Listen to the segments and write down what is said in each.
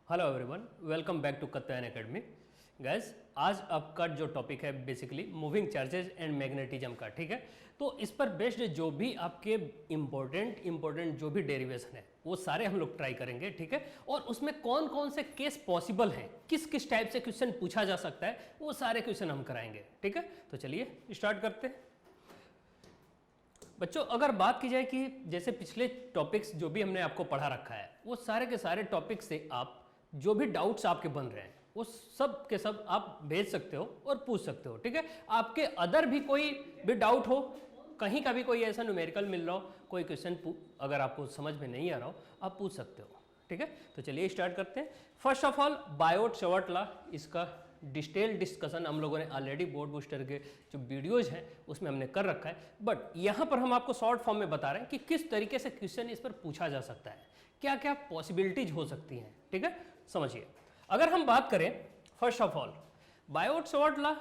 Hello everyone, welcome back to Katyayan academy. Guys, आज आपका जो टॉपिक है basically moving charges and magnetism का, ठीक है। तो इस पर बेस्ड जो भी आपके इम्पोर्टेंट जो भी डेरिवेशन है वो सारे हम लोग ट्राई करेंगे, ठीक है। और उसमें कौन कौन से केस पॉसिबल हैं, किस किस टाइप से क्वेश्चन पूछा जा सकता है, वो सारे क्वेश्चन हम कराएंगे, ठीक है। तो चलिए स्टार्ट करते हैं बच्चों। अगर बात की जाए कि जैसे पिछले टॉपिक्स जो भी हमने आपको पढ़ा रखा है वो सारे के सारे टॉपिक्स से आप जो भी डाउट्स आपके बन रहे हैं वो सब के सब आप भेज सकते हो और पूछ सकते हो, ठीक है। आपके अदर भी कोई भी डाउट हो, कहीं का भी कोई ऐसा न्यूमेरिकल मिल रहा हो, कोई क्वेश्चन अगर आपको समझ में नहीं आ रहा हो, आप पूछ सकते हो, ठीक है। तो चलिए स्टार्ट करते हैं। First of all Biot-Savart law, इसका डिटेल डिस्कशन हम लोगों ने ऑलरेडी बोर्ड बूस्टर के जो वीडियोज हैं उसमें हमने कर रखा है, बट यहाँ पर हम आपको शॉर्ट फॉर्म में बता रहे हैं कि किस तरीके से क्वेश्चन इस पर पूछा जा सकता है, क्या क्या पॉसिबिलिटीज हो सकती हैं, ठीक है। समझिए, अगर हम बात करें first of all Biot-Savart law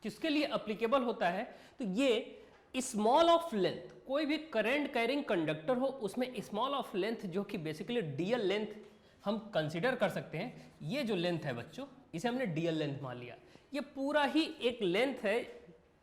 किसके लिए अप्लीकेबल होता है, तो ये स्मॉल ऑफ लेंथ, कोई भी करंट कैरिंग कंडक्टर हो उसमें स्मॉल ऑफ लेंथ जो कि बेसिकली डीएल लेंथ हम कंसीडर कर सकते हैं। ये जो लेंथ है बच्चों, इसे हमने डीएल लेंथ मान लिया। ये पूरा ही एक लेंथ है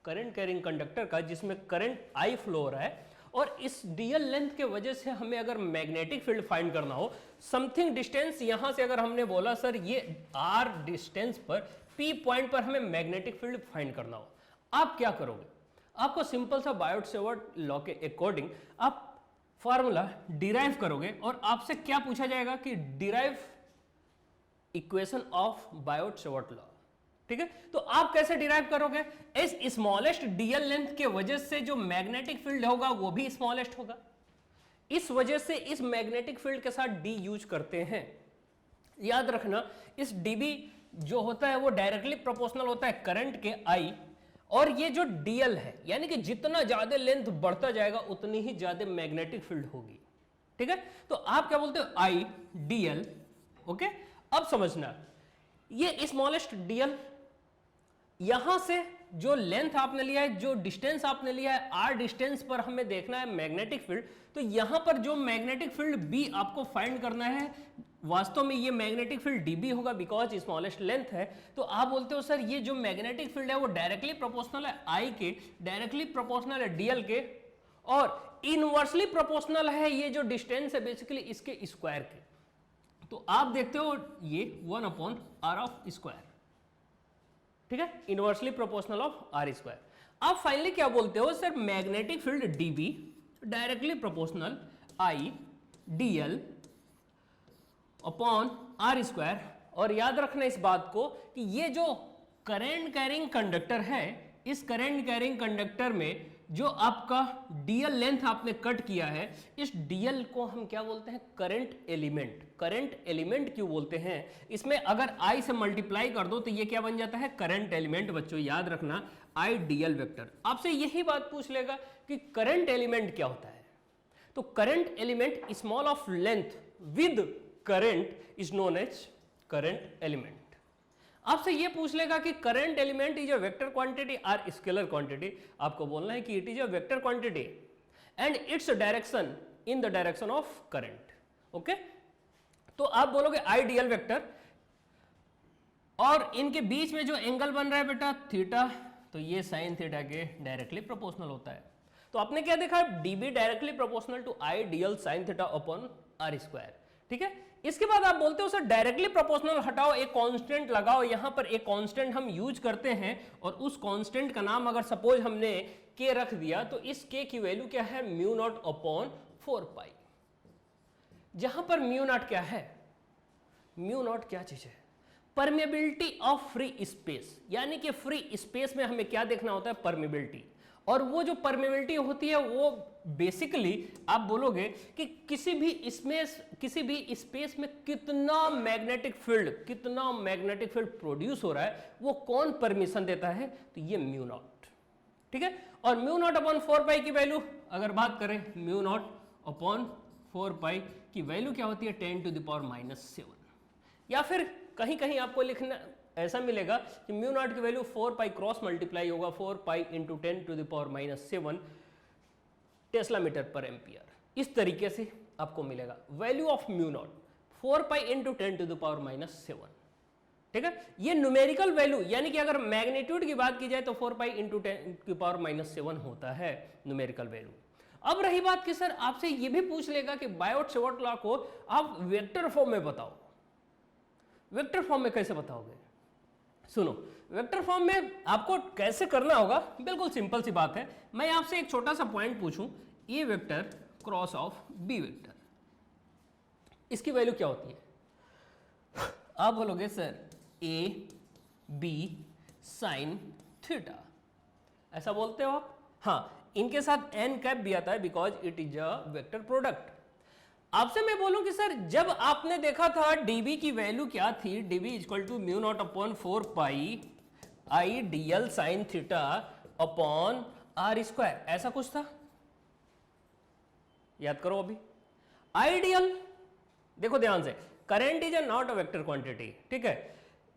करंट कैरिंग कंडक्टर का जिसमें करंट आई फ्लो हो रहा है, और इस डीएल लेंथ के वजह से हमें अगर मैग्नेटिक फील्ड फाइंड करना हो, समथिंग डिस्टेंस यहां से अगर हमने बोला सर ये आर डिस्टेंस पर पी पॉइंट पर हमें मैग्नेटिक फील्ड फाइंड करना हो, आप क्या करोगे? आपको सिंपल सा बायोट-सावर्त लॉ के अकॉर्डिंग आप फॉर्मूला डिराइव करोगे, और आपसे क्या पूछा जाएगा कि derive equation of Biot-Savart law, ठीक है। तो आप कैसे डिराइव करोगे? इस स्मॉलेस्ट डीएल लेंथ के वजह से जो मैग्नेटिक फील्ड होगा वो भी स्मॉलेस्ट होगा, इस वजह से इस मैग्नेटिक फील्ड के साथ डी यूज करते हैं। याद रखना, इस डीबी जो होता है वो डायरेक्टली प्रोपोर्शनल होता है करंट के आई, और ये जो डीएल है यानी कि जितना ज्यादा लेंथ बढ़ता जाएगा उतनी ही ज्यादा मैग्नेटिक फील्ड होगी, ठीक है। तो आप क्या बोलते हो? आई डीएल, ओके। अब समझना, ये स्मॉलेस्ट डीएल, यहां से जो लेंथ आपने लिया है, जो डिस्टेंस आपने लिया है, आर डिस्टेंस पर हमें देखना है मैग्नेटिक फील्ड। तो यहां पर जो मैग्नेटिक फील्ड बी आपको फाइंड करना है, वास्तव में ये मैग्नेटिक फील्ड डीबी होगा बिकॉज स्मॉलेस्ट लेंथ है। तो आप बोलते हो सर ये जो मैग्नेटिक फील्ड है वो डायरेक्टली प्रोपोर्शनल है आई के, डायरेक्टली प्रोपोर्शनल है डीएल के, और इनवर्सली प्रोपोर्शनल है ये जो डिस्टेंस है बेसिकली इसके स्क्वायर के। तो आप देखते हो ये 1/r ऑफ स्क्वायर, ठीक है, inversely proportional of r square. आप फाइनली क्या बोलते हो? Sir magnetic field dB directly proportional I dl upon r square. और याद रखना इस बात को कि ये जो करंट कैरिंग कंडक्टर है, इस करंट कैरिंग कंडक्टर में जो आपका डीएल लेंथ आपने कट किया है, इस डीएल को हम क्या बोलते हैं? Current element. करंट एलिमेंट क्यों बोलते हैं? इसमें अगर आई से मल्टीप्लाई कर दो तो ये क्या बन जाता है? Current element. बच्चों याद रखना, आई डीएल वेक्टर। आपसे यही बात पूछ लेगा कि करंट एलिमेंट क्या होता है। तो current element small of length with current is known as current element. आपसे यह पूछ लेगा कि current element is a vector quantity or scalar quantity. आपको बोलना है कि it is a vector quantity and its direction in the direction of current, okay. तो आप बोलोगे आइडियल वेक्टर, और इनके बीच में जो एंगल बन रहा है बेटा थीटा, तो ये साइन थीटा के डायरेक्टली प्रोपोर्शनल होता है। तो आपने क्या देखा? DB directly proportional to I dl sine theta upon r square, ठीक है। इसके बाद आप बोलते हो सर डायरेक्टली प्रोपोर्शनल हटाओ, एक कांस्टेंट लगाओ। यहां पर एक कांस्टेंट हम यूज करते हैं, और उस कांस्टेंट का नाम अगर सपोज हमने के रख दिया, तो इस के की वैल्यू क्या है? म्यू नॉट अपॉन 4 पाई। जहां पर म्यू नॉट क्या है? म्यू नॉट क्या चीज है? Permeability of free space. यानी कि फ्री स्पेस में हमें क्या देखना होता है? परमेबिलिटी। और वो जो परमेबिलिटी होती है वो बेसिकली आप बोलोगे कि किसी भी स्पेस में कितना मैग्नेटिक फील्ड प्रोड्यूस हो रहा है, वो कौन परमिशन देता है? तो ये म्यू नॉट, ठीक है। और म्यू नॉट अपॉन 4 पाई की वैल्यू अगर बात करें, म्यू नॉट अपॉन 4 पाई की वैल्यू क्या होती है? 10⁻⁻⁷। या फिर कहीं कहीं आपको लिखना ऐसा मिलेगा कि म्यू नॉट की वैल्यू 4 पाई क्रॉस मल्टीप्लाई होगा 4 pi into 10⁻⁷ tesla metre per ampere. इस तरीके से आपको मिलेगा value of mu naught 4 pi into 10 to the power minus 7। ठीक है, ये न्यूमेरिकल वैल्यू, यानी कि अगर मैग्नीट्यूड की बात की जाए तो 4 पाई इंटू 10 की पावर माइनस 7 होता है न्यूमेरिकल वैल्यू। अब रही बात कि सर आपसे ये भी पूछ लेगा कि बायोट-सेवर्ट लॉ को आप वेक्टर फॉर्म में बताओ। वेक्टर फॉर्म में कैसे बताओगे? सुनो, वेक्टर फॉर्म में आपको कैसे करना होगा, बिल्कुल सिंपल सी बात है। मैं आपसे एक छोटा सा पॉइंट पूछूं, A vector cross of B vector, इसकी वैल्यू क्या होती है? आप बोलोगे sir A B sine theta, ऐसा बोलते हो आप? हाँ, इनके साथ एन कैप भी आता है because it is a vector product. आपसे मैं बोलूं कि सर जब आपने देखा था dB की वैल्यू क्या थी, dB equal to mu naught upon 4 pi I d l sine theta upon r square, ऐसा कुछ था, याद करो अभी। आइडियल, देखो ध्यान से, current is not a vector quantity, ठीक है।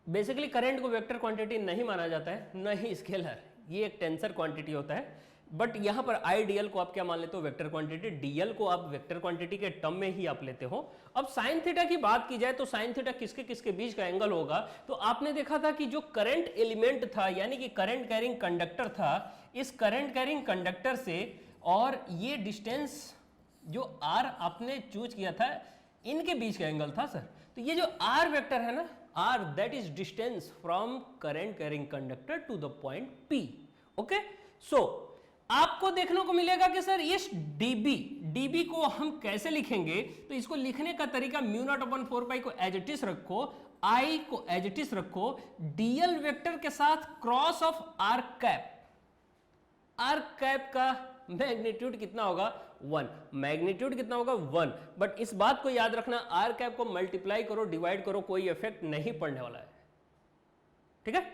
बेसिकली करंट को वेक्टर क्वांटिटी नहीं माना जाता है, न ही स्केलर, ये एक टेंसर क्वांटिटी होता है। बट यहां पर आइडियल को आप क्या मान लेते हो? Vector quantity. डीएल को आप वेक्टर क्वांटिटी के टर्म में ही आप लेते हो। अब साइन थीटा की बात की जाए तो साइन थीटा किसके किसके बीच का एंगल होगा? तो आपने देखा था कि जो करंट एलिमेंट था, यानी कि करंट कैरिंग कंडक्टर था, इस करंट कैरिंग कंडक्टर से और ये डिस्टेंस जो आर आपने चूज किया था, इनके बीच का एंगल था सर। तो ये जो आर वेक्टर है ना, R that is distance from current carrying conductor to the point P. Okay, so आपको देखने को मिलेगा कि सर इस dB को हम कैसे लिखेंगे? तो इसको लिखने का तरीका म्यू नॉट अपॉन 4 पाई को एज इट इज रखो, I को एज इट इज रखो, dl वेक्टर के साथ cross of r cap. R cap का मैग्नीट्यूड कितना होगा? 1। मैग्नीट्यूड कितना होगा? 1। बट इस बात को याद रखना, आर कैप को मल्टीप्लाई करो, डिवाइड करो, कोई इफेक्ट नहीं पड़ने वाला है, ठीक है।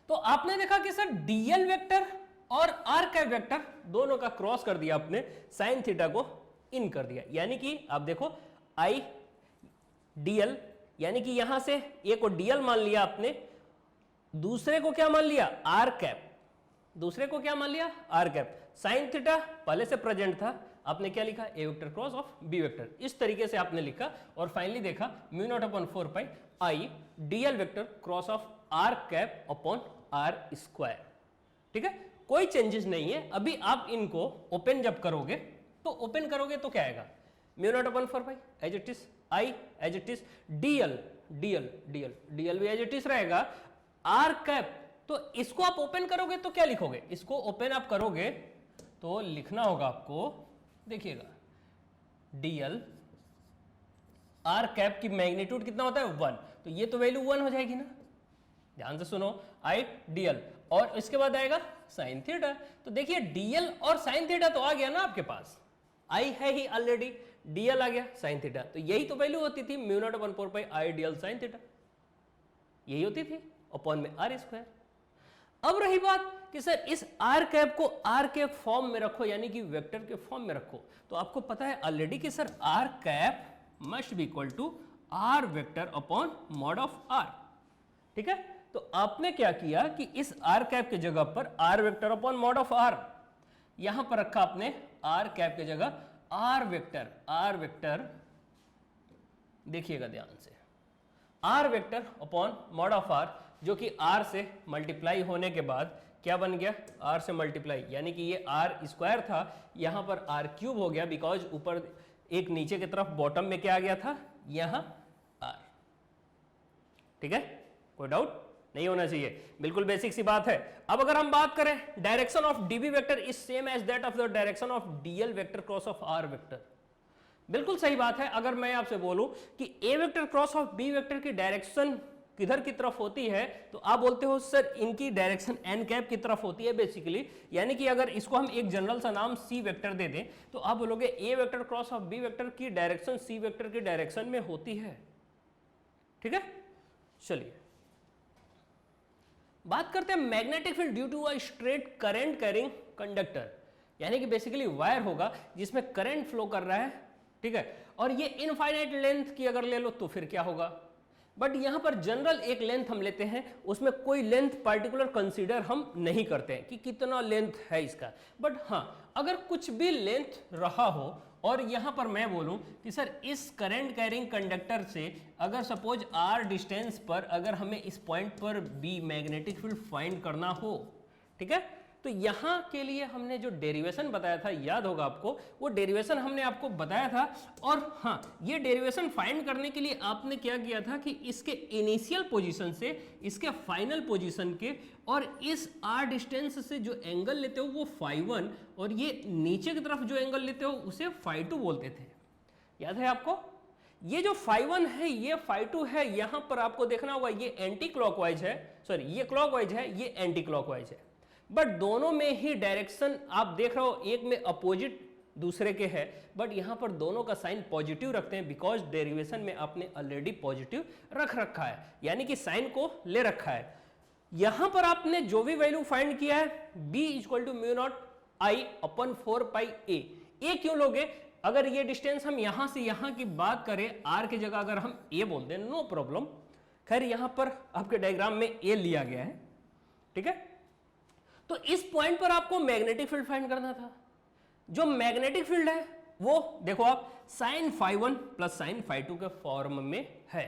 तो आपने देखा कि सर dl वेक्टर और आर कैप वेक्टर दोनों का क्रॉस कर दिया आपने, साइन थीटा को इन कर दिया, यानी कि आप देखो आई डीएल, यानी कि यहां से एक को डीएल मान लिया आपने, दूसरे को क्या मान लिया? R cap. दूसरे को क्या मान लिया? R cap. साइन थीटा पहले से प्रेजेंट था, आपने क्या लिखा? A vector cross of B vector. इस तरीके से आपने लिखा और फाइनली देखा mu naught upon 4 pi I DL vector cross of r cap upon r square, ठीक है। कोई चेंजेस नहीं है। अभी आप इनको ओपन जब करोगे तो ओपन करोगे तो क्या आएगा? Mu naught upon 4 pi as it is, I as it is, dl dl dl dl भी एज इट इज रहेगा, आर कैप। तो इसको आप ओपन करोगे तो क्या लिखोगे? इसको ओपन आप करोगे तो लिखना होगा आपको, देखिएगा, डीएल आर कैप की मैग्नीट्यूड कितना होता है? 1। तो ये तो वैल्यू 1 हो जाएगी ना, ध्यान से सुनो, आई डीएल और इसके बाद आएगा साइन थीटा। तो देखिए डीएल और साइन थीटा तो आ गया ना आपके पास, आई है ही ऑलरेडी, डीएल आ गया, साइन थीटा, तो यही तो वैल्यू होती थी mu naught upon 4 pi I DL sine theta, यही होती थी, अपॉन में आर स्क्वायर। अब रही बात कि सर इस आर कैप को आर के फॉर्म में रखो, यानी कि वेक्टर के फॉर्म में रखो, तो आपको पता है ऑलरेडी कि sir r cap must be equal to r vector upon mod of r, ठीक है। तो आपने क्या किया कि इस आर कैप के जगह पर r vector upon mod of r, यहां पर रखा आपने आर कैप के जगह आर वेक्टर, देखिएगा ध्यान से, r vector upon mod of r, जो कि आर से मल्टीप्लाई होने के बाद क्या बन गया? आर से मल्टीप्लाई, यानी कि ये आर स्क्वायर था, यहां पर आर क्यूब हो गया, बिकॉज ऊपर एक नीचे की तरफ बॉटम में क्या आ गया था? यहां आर, ठीक है। कोई डाउट नहीं होना चाहिए, बिल्कुल बेसिक सी बात है। अब अगर हम बात करें, direction of dB vector is same as that of the direction of DL vector cross of R vector. बिल्कुल सही बात है। अगर मैं आपसे बोलूं कि A vector cross of B vector की डायरेक्शन किधर की तरफ होती है, तो आप बोलते हो सर इनकी डायरेक्शन एन कैप की तरफ होती है बेसिकली, यानी कि अगर इसको हम एक जनरल सा नाम सी वेक्टर दे दें तो आप बोलोगे A vector cross of B vector की डायरेक्शन सी वेक्टर की डायरेक्शन में होती है, ठीक है। चलिए बात करते हैं magnetic field due to a straight current carrying conductor, यानी कि बेसिकली वायर होगा जिसमें करंट फ्लो कर रहा है, ठीक है, और ये इनफाइनाइट लेंथ की अगर ले लो तो फिर क्या होगा? बट यहां पर जनरल एक लेंथ हम लेते हैं, उसमें कोई लेंथ पर्टिकुलर कंसीडर हम नहीं करते हैं कि कितना लेंथ है इसका। बट हाँ, अगर कुछ भी लेंथ रहा हो और यहां पर मैं बोलूं कि सर इस करंट कैरिंग कंडक्टर से अगर सपोज r डिस्टेंस पर अगर हमें इस पॉइंट पर B मैग्नेटिक फील्ड फाइंड करना हो, ठीक है, तो यहां के लिए हमने जो डेरिवेशन बताया था, याद होगा आपको, वो डेरिवेशन हमने आपको बताया था। और हाँ, ये डेरिवेशन फाइंड करने के लिए आपने क्या किया था कि इसके इनिशियल पोजीशन से इसके फाइनल पोजीशन के और इस r डिस्टेंस से जो एंगल लेते हो वो φ1 और ये नीचे की तरफ जो एंगल लेते हो उसे φ2 बोलते थे। याद है आपको? ये जो φ1 है ये φ2 है, यहां पर आपको देखना होगा ये एंटी क्लॉकवाइज है, सॉरी ये क्लॉकवाइज है, ये एंटी क्लॉकवाइज है, बट दोनों में ही डायरेक्शन आप देख रहे हो, एक में अपोजिट दूसरे के है, बट यहां पर दोनों का साइन पॉजिटिव रखते हैं बिकॉज डेरिवेशन में आपने ऑलरेडी पॉजिटिव रख रखा है, यानी कि साइन को ले रखा है। यहां पर आपने जो भी वैल्यू फाइंड किया है b equal to mu naught I upon 4 pi A क्यों लोगे? अगर ये डिस्टेंस हम यहां से यहां की बात करें, r की जगह अगर हम a बोल दें, नो प्रॉब्लम। खैर यहां पर आपके डायग्राम में a लिया गया है, ठीक है। तो इस पॉइंट पर आपको मैग्नेटिक फील्ड फाइंड करना था। जो मैग्नेटिक फील्ड है वो देखो आप साइन φ1 प्लस साइन φ2 के फॉर्म में है।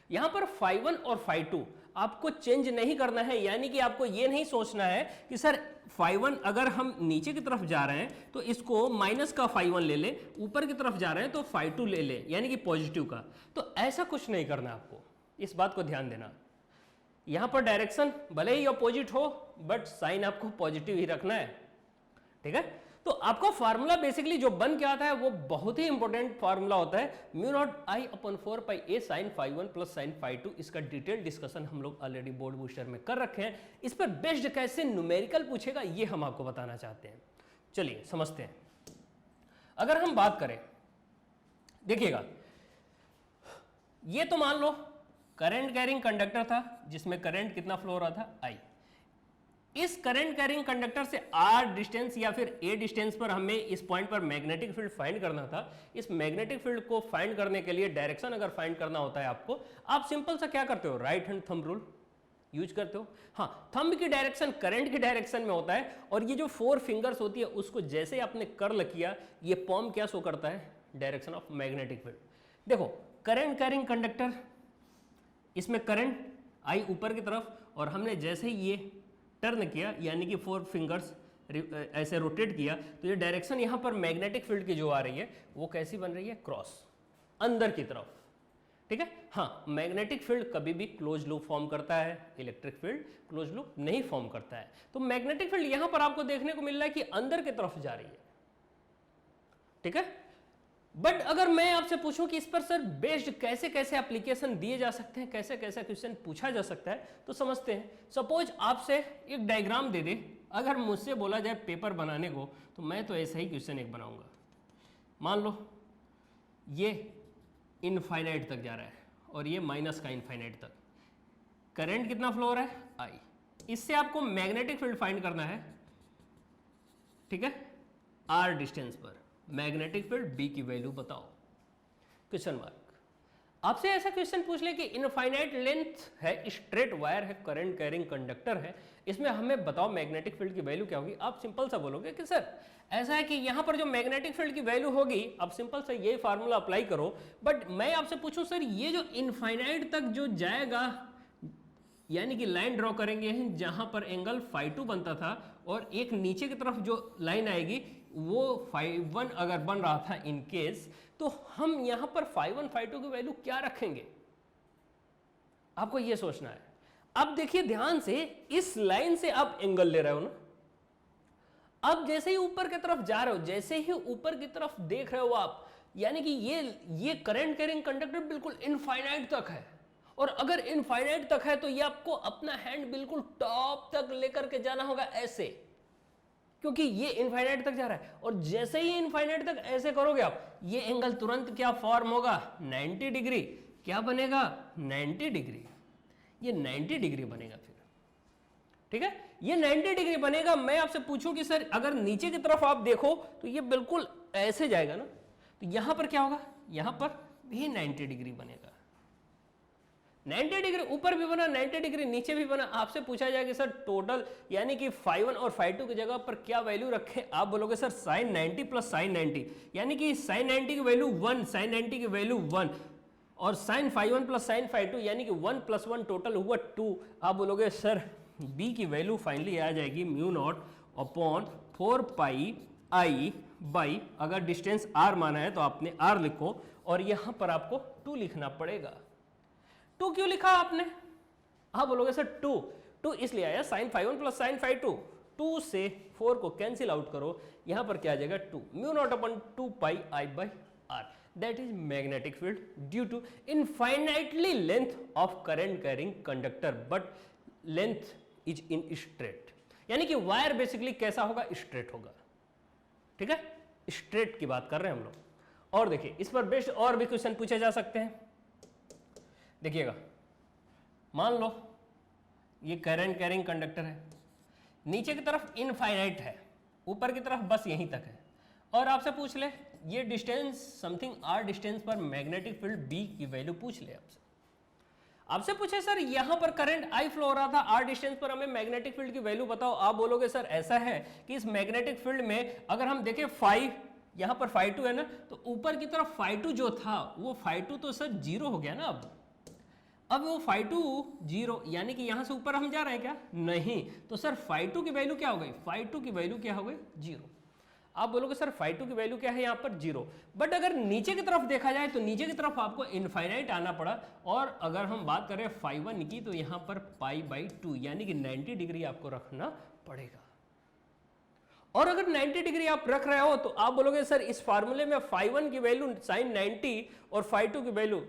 यहां पर φ1 और φ2 आपको चेंज नहीं करना है, यानी कि आपको ये नहीं सोचना है कि सर φ1 अगर हम नीचे की तरफ जा रहे हैं तो इसको माइनस का φ1 ले ले, ऊपर की तरफ जा रहे हैं तो φ2 ले ले, यानी कि पॉजिटिव का। तो ऐसा कुछ नहीं करना आपको, इस बात को ध्यान देना। यहां पर डायरेक्शन भले ही अपोजिट हो बट साइन आपको पॉजिटिव ही रखना है, ठीक है। तो आपका फार्मूला बेसिकली जो बन के आता है वो बहुत ही इंपॉर्टेंट फार्मूला होता है, mu naught I upon 4 pi A sign φ1 plus sign φ2। इसका डिटेल डिस्कशन हम लोग ऑलरेडी बोर्ड बूस्टर में कर रखे हैं। इस पर बेस्ड कैसे न्यूमेरिकल पूछेगा ये हम आपको बताना चाहते हैं। चलिए समझते हैं। अगर हम बात करें, देखिएगा, ये तो मान लो करंट कैरिंग कंडक्टर था जिसमें करंट कितना फ्लो हो रहा था, I। इस करंट कैरिंग कंडक्टर से r डिस्टेंस या फिर a डिस्टेंस पर हमें इस पॉइंट पर मैग्नेटिक फील्ड फाइंड करना था। इस मैग्नेटिक फील्ड को फाइंड करने के लिए डायरेक्शन अगर फाइंड करना होता है आपको, आप सिंपल सा क्या करते हो, right hand thumb rule use करते हो। हाँ, थंब की डायरेक्शन करंट की डायरेक्शन में होता है और ये जो 4 फिंगर्स होती है उसको जैसे आपने कर्ल किया, ये पॉम क्या शो करता है, डायरेक्शन ऑफ मैग्नेटिक फील्ड। देखो करंट कैरिंग कंडक्टर, इसमें करंट आई ऊपर की तरफ और हमने जैसे ही ये टर्न किया यानी कि 4 फिंगर्स ऐसे रोटेट किया तो ये डायरेक्शन यहाँ पर मैग्नेटिक फील्ड की जो आ रही है वो कैसी बन रही है, क्रॉस, अंदर की तरफ, ठीक है। हाँ, मैग्नेटिक फील्ड कभी भी क्लोज लूप फॉर्म करता है, इलेक्ट्रिक फील्ड क्लोज लूप नहीं फॉर्म करता है। तो मैग्नेटिक फील्ड यहाँ पर आपको देखने को मिल रहा है कि अंदर की तरफ जा रही है, ठीक है। बट अगर मैं आपसे पूछूं कि इस पर सर बेस्ड कैसे कैसे एप्लीकेशन दिए जा सकते हैं, कैसे कैसे क्वेश्चन पूछा जा सकता है, तो समझते हैं। सपोज आपसे एक डायग्राम दे दे, अगर मुझसे बोला जाए पेपर बनाने को तो मैं तो ऐसा ही क्वेश्चन एक बनाऊंगा। मान लो ये इनफाइनाइट तक जा रहा है और ये माइनस का इनफाइनाइट तक, करंट कितना फ्लो हो रहा है, आई। इससे आपको मैग्नेटिक फील्ड फाइंड करना है, ठीक है, r डिस्टेंस पर मैग्नेटिक फील्ड B की वैल्यू बताओ, क्वेश्चन मार्क। आपसे ऐसा क्वेश्चन पूछ ले कि इनफाइनाइट लेंथ है, स्ट्रेट वायर है, करंट कैरिंग कंडक्टर है, इसमें हमें बताओ मैग्नेटिक फील्ड की वैल्यू क्या होगी। आप सिंपल सा बोलोगे कि सर ऐसा है कि यहां पर जो मैग्नेटिक फील्ड की वैल्यू होगी, आप सिंपल सा यही फार्मूला अप्लाई करो। बट मैं आपसे पूछूं सर ये जो इनफाइनाइट तक जो जाएगा, यानी कि लाइन ड्रॉ करेंगे जहां पर एंगल φ2 बनता था और एक नीचे की तरफ जो लाइन आएगी वो φ1 अगर बन रहा था इन केस, तो हम यहां पर φ1 φ2 की वैल्यू क्या रखेंगे, आपको ये सोचना है। अब देखिए ध्यान से, इस लाइन से आप एंगल ले रहे हो ना, अब जैसे ही ऊपर की तरफ जा रहे हो, जैसे ही ऊपर की तरफ देख रहे हो आप, यानी कि ये करंट कैरिंग कंडक्टर बिल्कुल इनफाइनाइट तक है और अगर इनफाइनाइट तक है तो ये आपको अपना हैंड बिल्कुल टॉप तक लेकर के जाना होगा ऐसे, क्योंकि ये इनफाइनाइट तक जा रहा है। और जैसे ही इनफाइनाइट तक ऐसे करोगे आप, ये एंगल तुरंत क्या फॉर्म होगा, 90 डिग्री। क्या बनेगा, 90 डिग्री। ये 90 डिग्री बनेगा फिर, ठीक है, ये 90 डिग्री बनेगा। मैं आपसे पूछूं कि सर अगर नीचे की तरफ आप देखो तो ये बिल्कुल ऐसे जाएगा ना, तो यहां पर क्या होगा, यहां पर भी 90 डिग्री बनेगा। 90 डिग्री ऊपर भी बना, 90 डिग्री नीचे भी बना। आपसे पूछा जाए कि सर टोटल यानी कि φ1 और φ2 की जगह पर क्या वैल्यू रखें, आप बोलोगे सर sin 90 प्लस sin 90, यानी कि sin 90 की वैल्यू 1, sin 90 की वैल्यू 1 और sin φ1 प्लस sin φ2 यानी कि 1 प्लस 1 टोटल हुआ 2। आप बोलोगे सर b की वैल्यू फाइनली आ जाएगी mu naught upon 4 pi I by, अगर डिस्टेंस r माना है तो आपने r लिखो और यहां पर आपको 2 लिखना पड़ेगा। 2 क्यों लिखा आपने? आप बोलोगे सर 2 इसलिए आया sin φ1 प्लस sin φ2, 2 से 4 को कैंसिल आउट करो, यहां पर क्या आ जाएगा 2 mu naught upon 2 pi I by r, that is magnetic field due to infinitely length of current carrying conductor but length is in straight, यानी कि वायर बेसिकली कैसा होगा, स्ट्रेट होगा। ठीक है, स्ट्रेट की बात कर रहे हैं हम लोग। और देखिए इस पर बेस्ड और भी क्वेश्चन पूछे जा सकते हैं। देखिएगा, मान लो ये करंट कैरिंग कंडक्टर है, नीचे की तरफ इनफाइनाइट है, ऊपर की तरफ बस यहीं तक है, और आपसे पूछ ले ये डिस्टेंस समथिंग r डिस्टेंस पर मैग्नेटिक फील्ड B की वैल्यू पूछ ले आपसे पूछे सर यहां पर करंट I फ्लो हो रहा था, r डिस्टेंस पर हमें मैग्नेटिक फील्ड की वैल्यू बताओ। आप बोलोगे सर ऐसा है कि इस मैग्नेटिक फील्ड में अगर हम देखें यहां पर φ2 है ना, तो ऊपर की तरफ φ2 जो था वो φ2 तो सर 0 हो गया ना। अब वो φ2 0, यानी कि यहां से ऊपर हम जा रहे हैं क्या? नहीं, तो सर φ2 की वैल्यू क्या हो गई? φ2 की वैल्यू क्या हो गई? 0। आप बोलोगे सर φ2 की वैल्यू क्या है यहाँ पर? 0। बट अगर नीचे की तरफ देखा जाए तो नीचे की तरफ आपको इनफाइनाइट आना पड़ा, और अगर हम बात करें φ1 की तो यहाँ पर π/2 यानी कि 90 डिग्री आपको रखना पड़ेगा। और अगर 90 डिग्री आप रख रहे हो तो आप बोलोगे सर इस फार्मूले में φ1 की वैल्यू sin 90 और φ2 की वैल्यू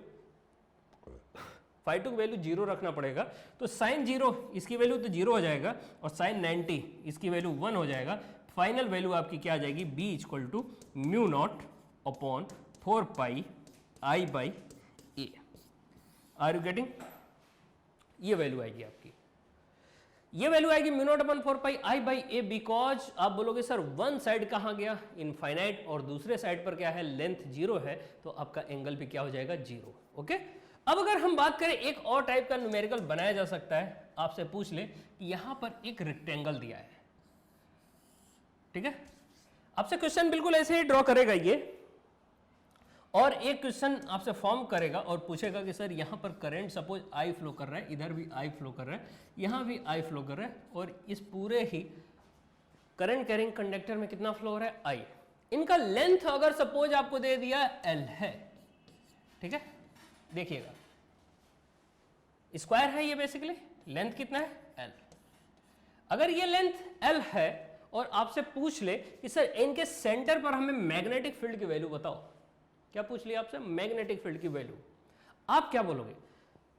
0 रखना पड़ेगा, तो sin 0 इसकी वैल्यू तो 0 हो जाएगा और sin 90 इसकी वैल्यू 1 हो जाएगा। फाइनल वैल्यू आपकी क्या आ जाएगी? b equal to mu naught upon 4 pi I by a. Are you getting? ये वैल्यू आएगी आपकी, ये वैल्यू आएगी mu naught upon 4 pi I by a, because आप बोलोगे सर वन साइड कहाँ गया? इनफाइनाइट, और दूसरे साइड पर क्या है? लेंथ 0 है, तो आपका एंगल भी क्या हो जाएगा? 0। ओके, अब अगर हम बात करें एक और टाइप का न्यूमेरिकल बनाया जा सकता है। आपसे पूछ ले कि यहां पर एक रेक्टेंगल दिया है, ठीक है, आपसे क्वेश्चन बिल्कुल ऐसे ही ड्रॉ करेगा ये, और एक क्वेश्चन आपसे फॉर्म करेगा और पूछेगा कि सर यहां पर करंट सपोज I फ्लो कर रहा है, इधर भी I फ्लो कर रहा है, यहां भी I फ्लो कर रहा है, और इस पूरे ही करंट कैरिंग कंडक्टर में कितना फ्लो हो रहा है? I। इनका लेंथ अगर सपोज आपको दे दिया L है, ठीक है, देखिएगा स्क्वायर है ये, बेसिकली लेंथ कितना है? L। अगर ये लेंथ L है और आपसे पूछ ले कि सर इनके सेंटर पर हमें मैग्नेटिक फील्ड की वैल्यू बताओ, क्या पूछ लिया आपसे? मैग्नेटिक फील्ड की वैल्यू। आप क्या बोलोगे?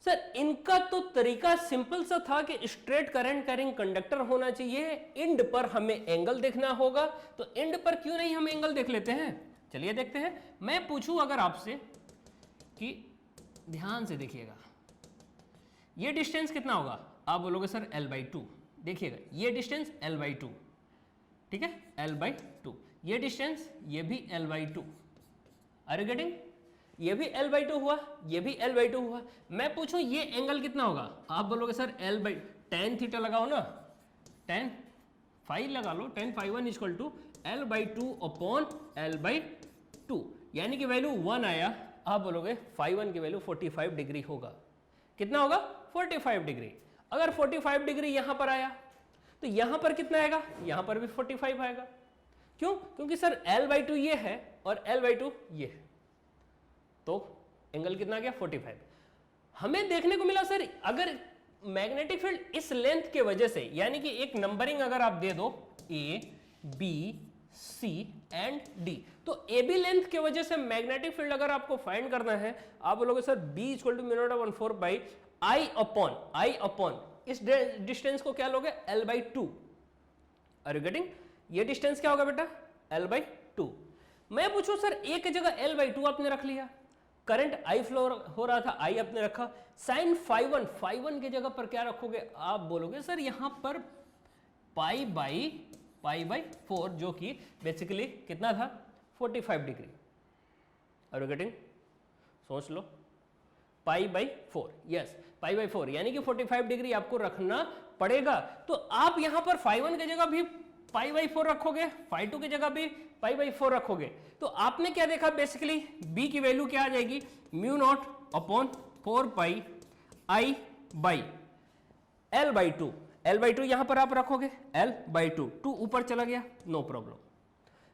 सर इनका तो तरीका सिंपल सा था कि स्ट्रेट करंट कैरिंग कंडक्टर होना चाहिए, इंड पर हमें एंगल देखना होगा, तो इंड पर क्यों नहीं हम एंगल देख लेते हैं? चलिए देखते हैं। मैं पूछूं अगर आपसे कि ध्यान से देखिएगा, ये डिस्टेंस कितना होगा? आप बोलोगे सर L/2। देखिएगा ये डिस्टेंस L/2, ठीक है, L/2, ये डिस्टेंस, ये भी L/2। Are you getting? ये भी L/2 हुआ, ये भी L/2 हुआ। मैं पूछूं ये एंगल कितना होगा? आप बोलोगे सर tan थीटा लगाओ ना, tan फाई लगा लो, tan φ1 equal to L/2 upon L/2, यानी कि वैल्यू 1 आया। आप बोलोगे φ1 की वैल्यू 45 डिग्री होगा। कितना होगा? 45 डिग्री। अगर 45 डिग्री यहां पर आया तो यहां पर कितना आएगा? यहां पर भी 45 आएगा। क्यों? क्योंकि सर L/2 ये है और L/2 ये है, तो एंगल कितना आ गया? 45। हमें देखने को मिला सर अगर मैग्नेटिक फील्ड इस लेंथ के वजह से, यानी कि एक नंबरिंग अगर आप दे दो A, B, C and D, तो AB लेंथ के वजह से मैग्नेटिक फील्ड अगर आपको फाइंड करना है, आप बोलोगे sir B equal to mu naught upon 4 by I upon इस डिस्टेंस को क्या लोगे? L/2। Are you getting? ये डिस्टेंस क्या होगा बेटा? L/2। मैं पूछूं सर एक की जगह L/2 आपने रख लिया, करंट I फ्लो हो रहा था, I आपने रखा, साइन φ1 की जगह पर क्या रखोगे? आप बोलोगे सर यहां पर π/4, जो कि बेसिकली कितना था? 45 डिग्री। Are you getting? सोच लो, π/4, यस π/4, यानी कि 45 डिग्री आपको रखना पड़ेगा। तो आप यहां पर φ1 की जगह भी π/4 रखोगे, φ2 की जगह भी π/4 रखोगे, तो आपने क्या देखा बेसिकली, b की वैल्यू क्या आ जाएगी, μ0/4π I/L/2, L/2 यहां पर आप रखोगे, L/2, 2 ऊपर चला गया, no problem.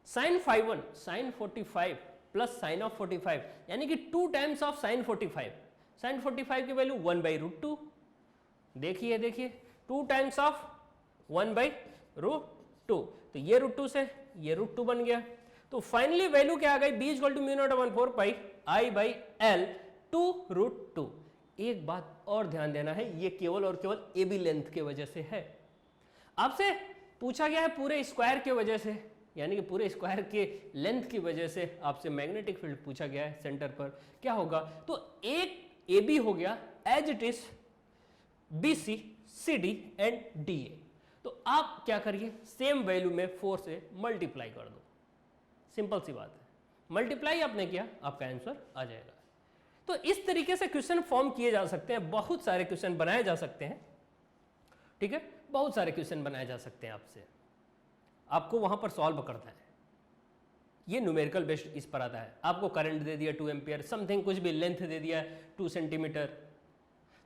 sin φ1 sin 45 plus sine of 45, यानी कि 2 टाइम्स ऑफ sin 45, sin 45 की वैल्यू 1/√2, देखिए 2 टाइम्स ऑफ 1/√2, तो ये √2 से ये √2 बन गया। तो फाइनली वैल्यू क्या आ गई, b = μ0/4π I/L 2√2। एक बात और ध्यान देना है, ये केवल और केवल ए बी लेंथ के वजह से है। आपसे पूछा गया है पूरे स्क्वायर के वजह से, यानी कि पूरे स्क्वायर के लेंथ की वजह से आपसे मैग्नेटिक फील्ड पूछा गया है सेंटर पर, क्या होगा, तो एक ए बी हो गया as it is B C C D and D A. तो आप क्या करिए, सेम वैल्यू में 4 से मल्टीप्लाई कर दो, सिंपल सी बात है, मल्टीप्लाई आपने किया, आपका आंसर आ जाएगा। तो इस तरीके से क्वेश्चन फॉर्म किए जा सकते हैं, बहुत सारे क्वेश्चन बनाए जा सकते हैं, ठीक है, बहुत सारे क्वेश्चन बनाए जा सकते हैं आपसे, आपको वहां पर सॉल्व करना है। ये न्यूमेरिकल बेस्ड इस पर आता है, आपको करंट दे दिया 2 एम्पियर समथिंग, कुछ भी लेंथ दे दिया 2 सेंटीमीटर,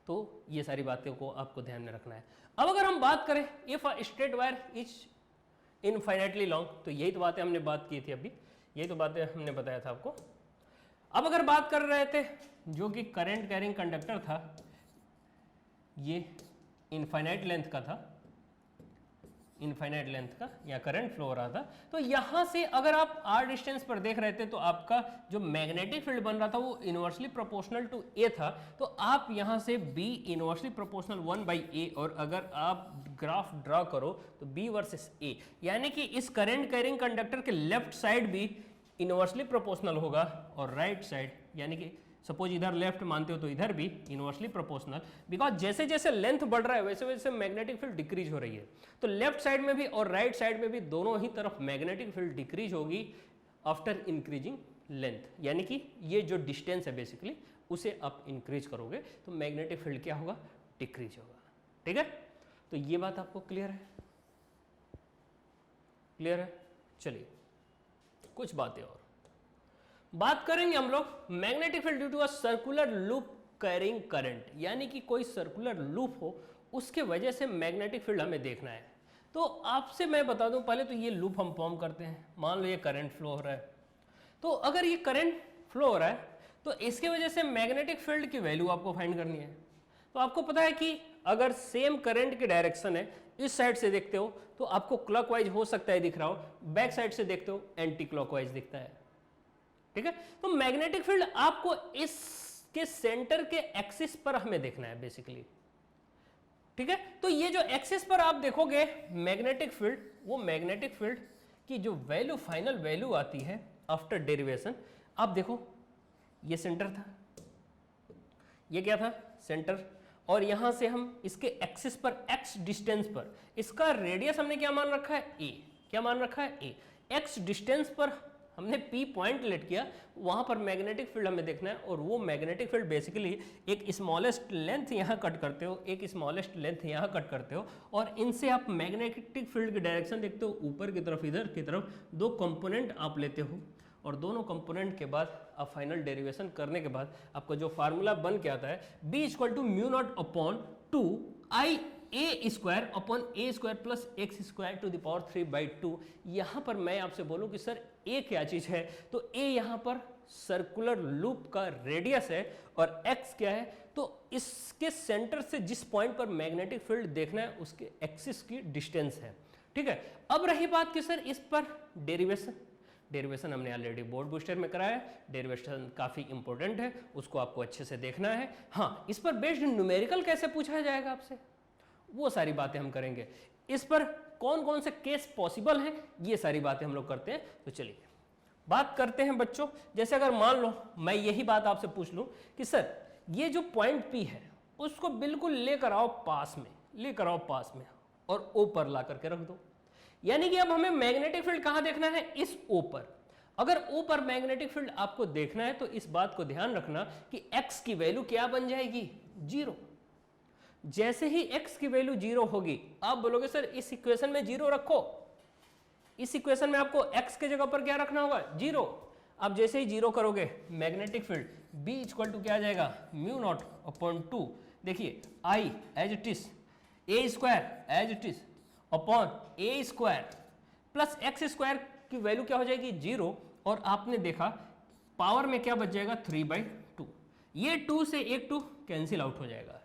तो ये सारी बातों को आपको ध्यान में रखना है। अब अगर हम बात करें if a straight wire is infinitely long, तो यही तो बातें हमने बात की थी अभी, यही तो बातें हमने बताया था आपको। अब अगर बात कर रहे थे जो कि करंट कैरिंग कंडक्टर था, ये इनफाइनाइट लेंथ का था, इनफाइनाइट लेंथ का या करंट फ्लो हो रहा था, तो यहां से अगर आप r डिस्टेंस पर देख रहे थे तो आपका जो मैग्नेटिक फील्ड बन रहा था वो इनवर्सली प्रोपोर्शनल टू a था, तो आप यहां से b इनवर्सली प्रोपोर्शनल 1/a, और अगर आप ग्राफ ड्रा करो तो b वर्सेस a, यानी कि इस करंट कैरिंग कंडक्टर के लेफ्ट साइड भी इनवर्सली प्रोपोर्शनल होगा और राइट साइड, यानी कि सपोज इधर लेफ्ट मानते हो तो इधर भी इनवर्सली प्रोपोर्शनल, बिकॉज जैसे जैसे लेंथ बढ़ रहा है वैसे वैसे मैग्नेटिक फील्ड डिक्रीज हो रही है, तो लेफ्ट साइड में भी और राइट साइड में भी दोनों ही तरफ मैग्नेटिक फील्ड डिक्रीज होगी आफ्टर इंक्रीजिंग लेंथ, यानी कि ये जो डिस्टेंस है बेसिकली उसे आप इंक्रीज करोगे तो मैग्नेटिक फील्ड क्या होगा, डिक्रीज होगा, ठीक है। तो ये बात आपको क्लियर है, क्लियर है। चलिए कुछ बातें और बात करेंगे हम लोग, magnetic field due to a circular loop carrying current, यानी कि कोई सर्कुलर लूप हो उसके वजह से मैग्नेटिक फील्ड हमें देखना है। तो आपसे मैं बता दूं, पहले तो ये लूप हम फॉर्म करते हैं, मान लो ये करंट फ्लो हो रहा है, तो अगर ये करंट फ्लो हो रहा है तो इसके वजह से मैग्नेटिक फील्ड की वैल्यू आपको फाइंड करनी है। तो आपको पता है कि अगर सेम करंट की डायरेक्शन है, इस साइड से देखते हो तो आपको क्लॉकवाइज हो सकता है दिख रहा हो, बैक साइड से देखते हो एंटी क्लॉकवाइज दिखता है, ठीक है। तो मैग्नेटिक फील्ड आपको इसके सेंटर के एक्सिस पर हमें देखना है बेसिकली, ठीक है। तो ये जो एक्सिस पर आप देखोगे मैग्नेटिक फील्ड, वो मैग्नेटिक फील्ड की जो वैल्यू फाइनल वैल्यू आती है आफ्टर डेरिवेशन, आप देखो ये सेंटर था, ये क्या था, सेंटर, और यहां से हम इसके एक्सिस पर x डिस्टेंस पर, इसका रेडियस हमने क्या मान रखा है, a, क्या मान रखा है, a, x डिस्टेंस पर हमने P पॉइंट लेट किया, वहां पर मैग्नेटिक फील्ड हमें देखना है, और वो मैग्नेटिक फील्ड बेसिकली एक स्मॉलेस्ट लेंथ यहाँ कट करते हो, एक स्मॉलेस्ट लेंथ यहाँ कट करते हो, और इनसे आप मैग्नेटिक फील्ड की डायरेक्शन देखते हो, ऊपर की तरफ इधर की तरफ 2 कंपोनेंट आप लेते हो, और दोनों कंपोनेंट के बाद आप फाइनल डेरिवेशन करने के बाद आपका जो फार्मूला बन के आता है b = μ0/2 ia² plus x² to the power 3/2। यहाँ पर मैं आपसे बोलूँ कि सर a क्या चीज़ है, तो a यहाँ पर सर्कुलर लूप का रेडियस है, और x क्या है, तो इसके सेंटर से जिस पॉइंट पर मैग्नेटिक फील्ड देखना है उसके एक्सिस की डिस्टेंस है, ठीक है। अब रही बात कि सर इस पर डेरिवेशन हमने ऑलरेडी बोर्ड बूस्टर में कराया है, डेरिवेशन काफ़ी इंपॉर्टेंट है, उसको आपको अच्छे से देखना है। हाँ, इस पर बेस्ड न्यूमेरिकल कैसे पूछा जाएगा आपसे, वो सारी बातें हम करेंगे। इस पर कौन कौन से केस पॉसिबल हैं, ये सारी बातें हम लोग करते हैं। तो चलिए बात करते हैं बच्चों, जैसे अगर मान लो मैं यही बात आपसे पूछ लूँ कि सर ये जो पॉइंट P है उसको बिल्कुल लेकर आओ पास में, और O पर ला करके रख दो, यानी कि अब हमें मैग्नेटिक फील्ड कहाँ देखना है, इस O पर। अगर O पर मैग्नेटिक फील्ड आपको देखना है तो इस बात को ध्यान रखना कि x की वैल्यू क्या बन जाएगी, 0। जैसे ही x की वैल्यू 0 होगी, आप बोलोगे सर इस इक्वेशन में 0 रखो, इस इक्वेशन में आपको x के जगह पर क्या रखना होगा, 0। अब जैसे ही 0 करोगे, magnetic field B equal to क्या आ जाएगा, म्यू नॉट अपॉन 2, देखिए I as it is, a square as it is upon a square plus x square की वैल्यू क्या हो जाएगी, 0। और आपने देखा पावर में क्या बच जाएगा, 3/2। ये 2 से एक 2 कैंसिल आउट हो जाएगा।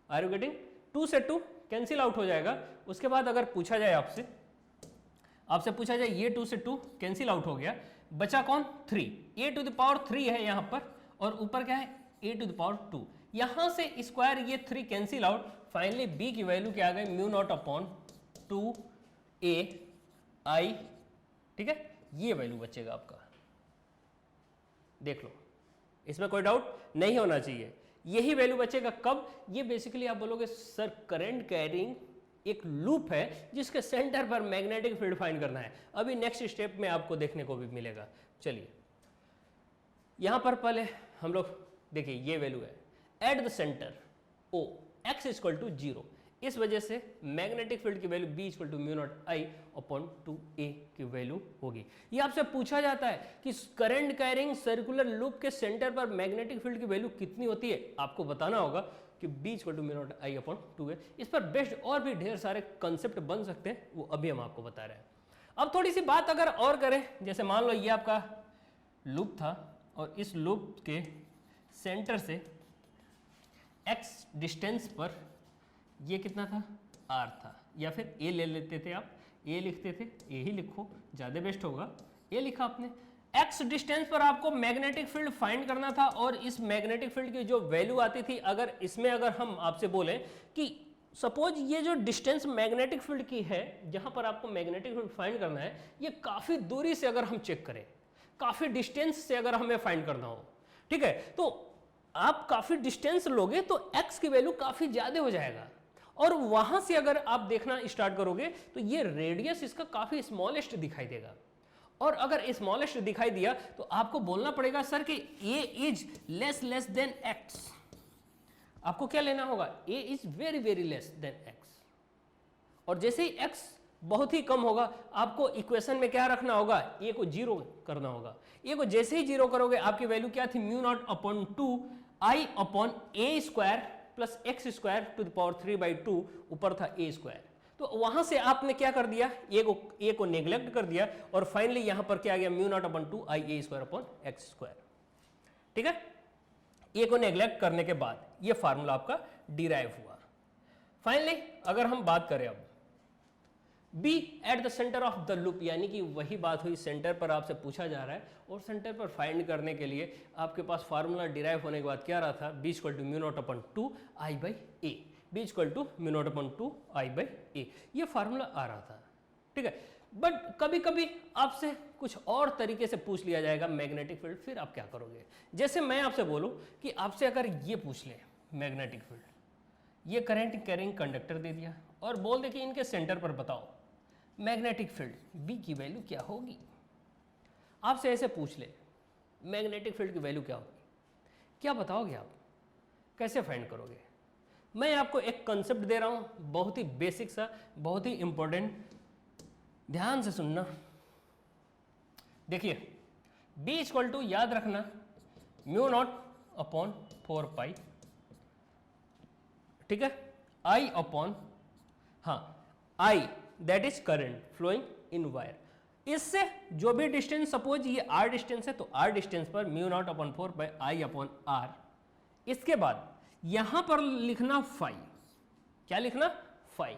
Are you getting? 2 से 2 कैंसिल आउट हो जाएगा। उसके बाद अगर पूछा जाए आपसे पूछा जाए ये 2 से 2 कैंसिल आउट हो गया, बचा कौन, 3। a टू द पावर 3 है यहाँ पर और ऊपर क्या है, a टू द पावर 2। यहाँ से स्क्वायर ये 3 कैंसिल आउट, फाइनली b की वैल्यू क्या आ गई, mu naught upon 2a i, ठीक है, ये वैल्यू बचेगा आपका। देख लो, इसमें कोई डाउट नहीं होना चाहिए, यही वैल्यू बचेगा। कब? ये बेसिकली आप बोलोगे सर करंट कैरिंग एक लूप है जिसके सेंटर पर मैग्नेटिक फील्ड फाइंड करना है। अभी नेक्स्ट स्टेप में आपको देखने को भी मिलेगा। चलिए यहां पर पहले हम लोग देखिए, ये वैल्यू है at the centre O x equal to 0। इस वजह से मैग्नेटिक फील्ड की value B equal to mu naught I upon 2a की वैल्यू होगी। ये आपसे पूछा जाता है कि करंट कैरिंग सर्कुलर लूप के सेंटर पर मैग्नेटिक फील्ड की वैल्यू कितनी होती है, आपको बताना होगा कि B equal to mu naught I upon 2a। इस पर बेस्ड और भी ढेर सारे कंसेप्ट बन सकते हैं, वो अभी हम आपको बता रहे हैं। अब थोड़ी सी बात अगर और करें, जैसे मान लो ये आपका लूप था और इस लूप के सेंटर से x डिस्टेंस पर ये कितना था, r था, या फिर a ले लेते थे आप, a लिखते थे, a ही लिखो, ज़्यादा बेस्ट होगा, a लिखा आपने। x डिस्टेंस पर आपको मैग्नेटिक फील्ड फाइंड करना था और इस मैग्नेटिक फील्ड की जो वैल्यू आती थी, अगर हम आपसे बोलें कि सपोज ये जो डिस्टेंस मैग्नेटिक फील्ड की है, जहां पर आपको मैग्नेटिक फील्ड फाइंड करना है, ये काफ़ी दूरी से अगर हम चेक करें, काफ़ी डिस्टेंस से अगर हमें फाइंड करना हो, ठीक है, तो आप काफ़ी डिस्टेंस लोगे तो x की वैल्यू काफ़ी ज़्यादा हो जाएगा। और वहां से अगर आप देखना स्टार्ट करोगे तो ये रेडियस इसका काफ़ी स्मॉलेस्ट दिखाई देगा। और अगर स्मॉलेस्ट दिखाई दिया तो आपको बोलना पड़ेगा सर कि a is less than x। आपको क्या लेना होगा, a is very less than x। और जैसे ही x बहुत ही कम होगा, आपको इक्वेशन में क्या रखना होगा, a को 0 करना होगा। a को जैसे ही 0 करोगे, आपकी वैल्यू क्या थी, mu naught upon 2 I upon a square plus x square to the power 3/2, ऊपर था a स्क्वायर। तो वहां से आपने क्या कर दिया, a को नेग्लेक्ट कर दिया और फाइनली यहां पर क्या आ गया, mu naught upon 2 I a square upon x square. ठीक है, a को नेग्लेक्ट करने के बाद ये फार्मूला आपका डिराइव हुआ। फाइनली अगर हम बात करें अब B eight the centre of the loop, यानी कि वही बात हुई, सेंटर पर आपसे पूछा जा रहा है और सेंटर पर फाइंड करने के लिए आपके पास फार्मूला डिराइव होने के बाद क्या रहा था, B equal to mu naught upon 2 I/a, B equal to mu naught upon 2 I/a, ये फार्मूला आ रहा था। ठीक है, बट कभी कभी आपसे कुछ और तरीके से पूछ लिया जाएगा मैग्नेटिक फील्ड, फिर आप क्या करोगे। जैसे मैं आपसे बोलूं कि आपसे अगर ये पूछ ले मैग्नेटिक फील्ड, ये करंट कैरिंग कंडक्टर दे दिया और बोल दे कि इनके सेंटर पर बताओ मैग्नेटिक फील्ड B की वैल्यू क्या होगी। आपसे ऐसे पूछ ले मैग्नेटिक फील्ड की वैल्यू क्या होगी, क्या बताओगे आप, कैसे फाइंड करोगे। मैं आपको एक कंसेप्ट दे रहा हूं, बहुत ही बेसिक सा, बहुत ही इंपॉर्टेंट, ध्यान से सुनना। देखिए B इक्वल टू, याद रखना, म्यू नॉट अपॉन 4 पाई, ठीक है, I अपॉन, हाँ, I that is current flowing in wire. इससे जो भी डिस्टेंस, सपोज ये r डिस्टेंस है तो r डिस्टेंस पर mu naught upon 4 by I upon r। इसके बाद यहां पर लिखना फाई, क्या लिखना, फाई।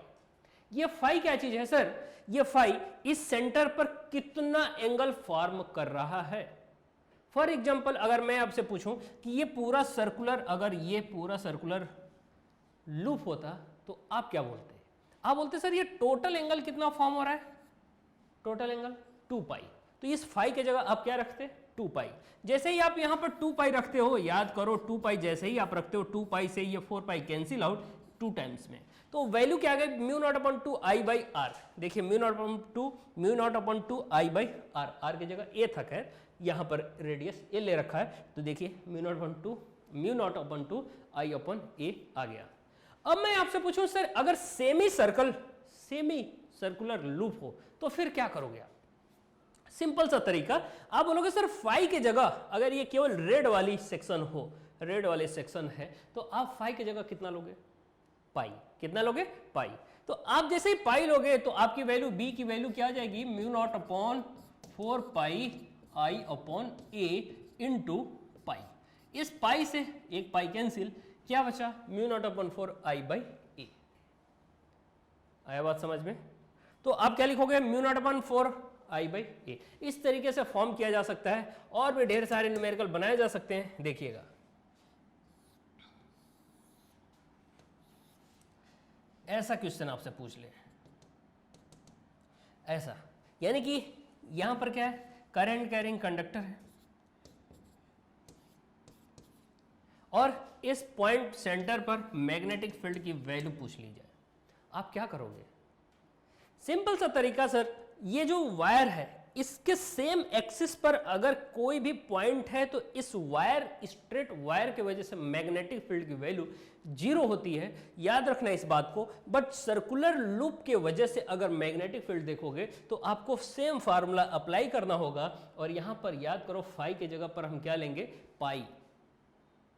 ये फाई क्या चीज है सर, ये फाई इस सेंटर पर कितना एंगल फॉर्म कर रहा है। फॉर एग्जांपल अगर मैं आपसे पूछूं कि ये पूरा सर्कुलर, अगर ये पूरा सर्कुलर लूप होता तो आप क्या बोलते, आप बोलते सर ये टोटल एंगल कितना फॉर्म हो रहा है, टोटल एंगल 2 पाई। तो इस फाई के जगह आप क्या रखते, 2 पाई। जैसे ही आप यहां पर 2 पाई रखते हो, याद करो 2 पाई जैसे ही आप रखते हो, 2 पाई से ये 4 pi cancel out, two times में, तो वैल्यू क्या आ गई mu naught upon two I by R. देखिए mu naught upon two I by R, R की जगह ए तक है, यहाँ पर रेडियस ए ले रखा है, तो देखिए म्यू नॉट अपॉन टू आई अपॉन ए आ गया। अब मैं आपसे पूछूं सर अगर सेमी सर्कुलर लूप हो तो फिर क्या करोगे आप? सिंपल सा तरीका, आप बोलोगे सर फाई की जगह अगर ये केवल रेड वाली सेक्शन हो, रेड वाले सेक्शन है, तो आप फाई की जगह कितना लोगे? पाई। कितना लोगे? पाई। तो आप जैसे ही पाई लोगे तो आपकी वैल्यू बी की वैल्यू क्या आ जाएगी? Mu naught upon 4 pi I upon A into pi. इस पाई से एक पाई कैंसिल, क्या बचा? Mu naught upon 4 I by A. आया बात समझ में? तो आप क्या लिखोगे? Mu naught upon 4 I by A. इस तरीके से फॉर्म किया जा सकता है, और भी ढेर सारे न्यूमेरिकल बनाए जा सकते हैं। देखिएगा ऐसा क्वेश्चन आपसे पूछ ले, ऐसा, यानी कि यहां पर क्या है? करंट कैरिंग कंडक्टर है और इस पॉइंट सेंटर पर मैग्नेटिक फील्ड की वैल्यू पूछ ली जाए, आप क्या करोगे? सिंपल सा तरीका सर, ये जो वायर है इसके सेम एक्सिस पर अगर कोई भी पॉइंट है तो इस वायर, स्ट्रेट वायर की वजह से मैग्नेटिक फील्ड की वैल्यू 0 होती है, याद रखना इस बात को। बट सर्कुलर लूप के वजह से अगर मैग्नेटिक फील्ड देखोगे तो आपको सेम फार्मूला अप्लाई करना होगा, और यहां पर याद करो फाई की जगह पर हम क्या लेंगे? पाई।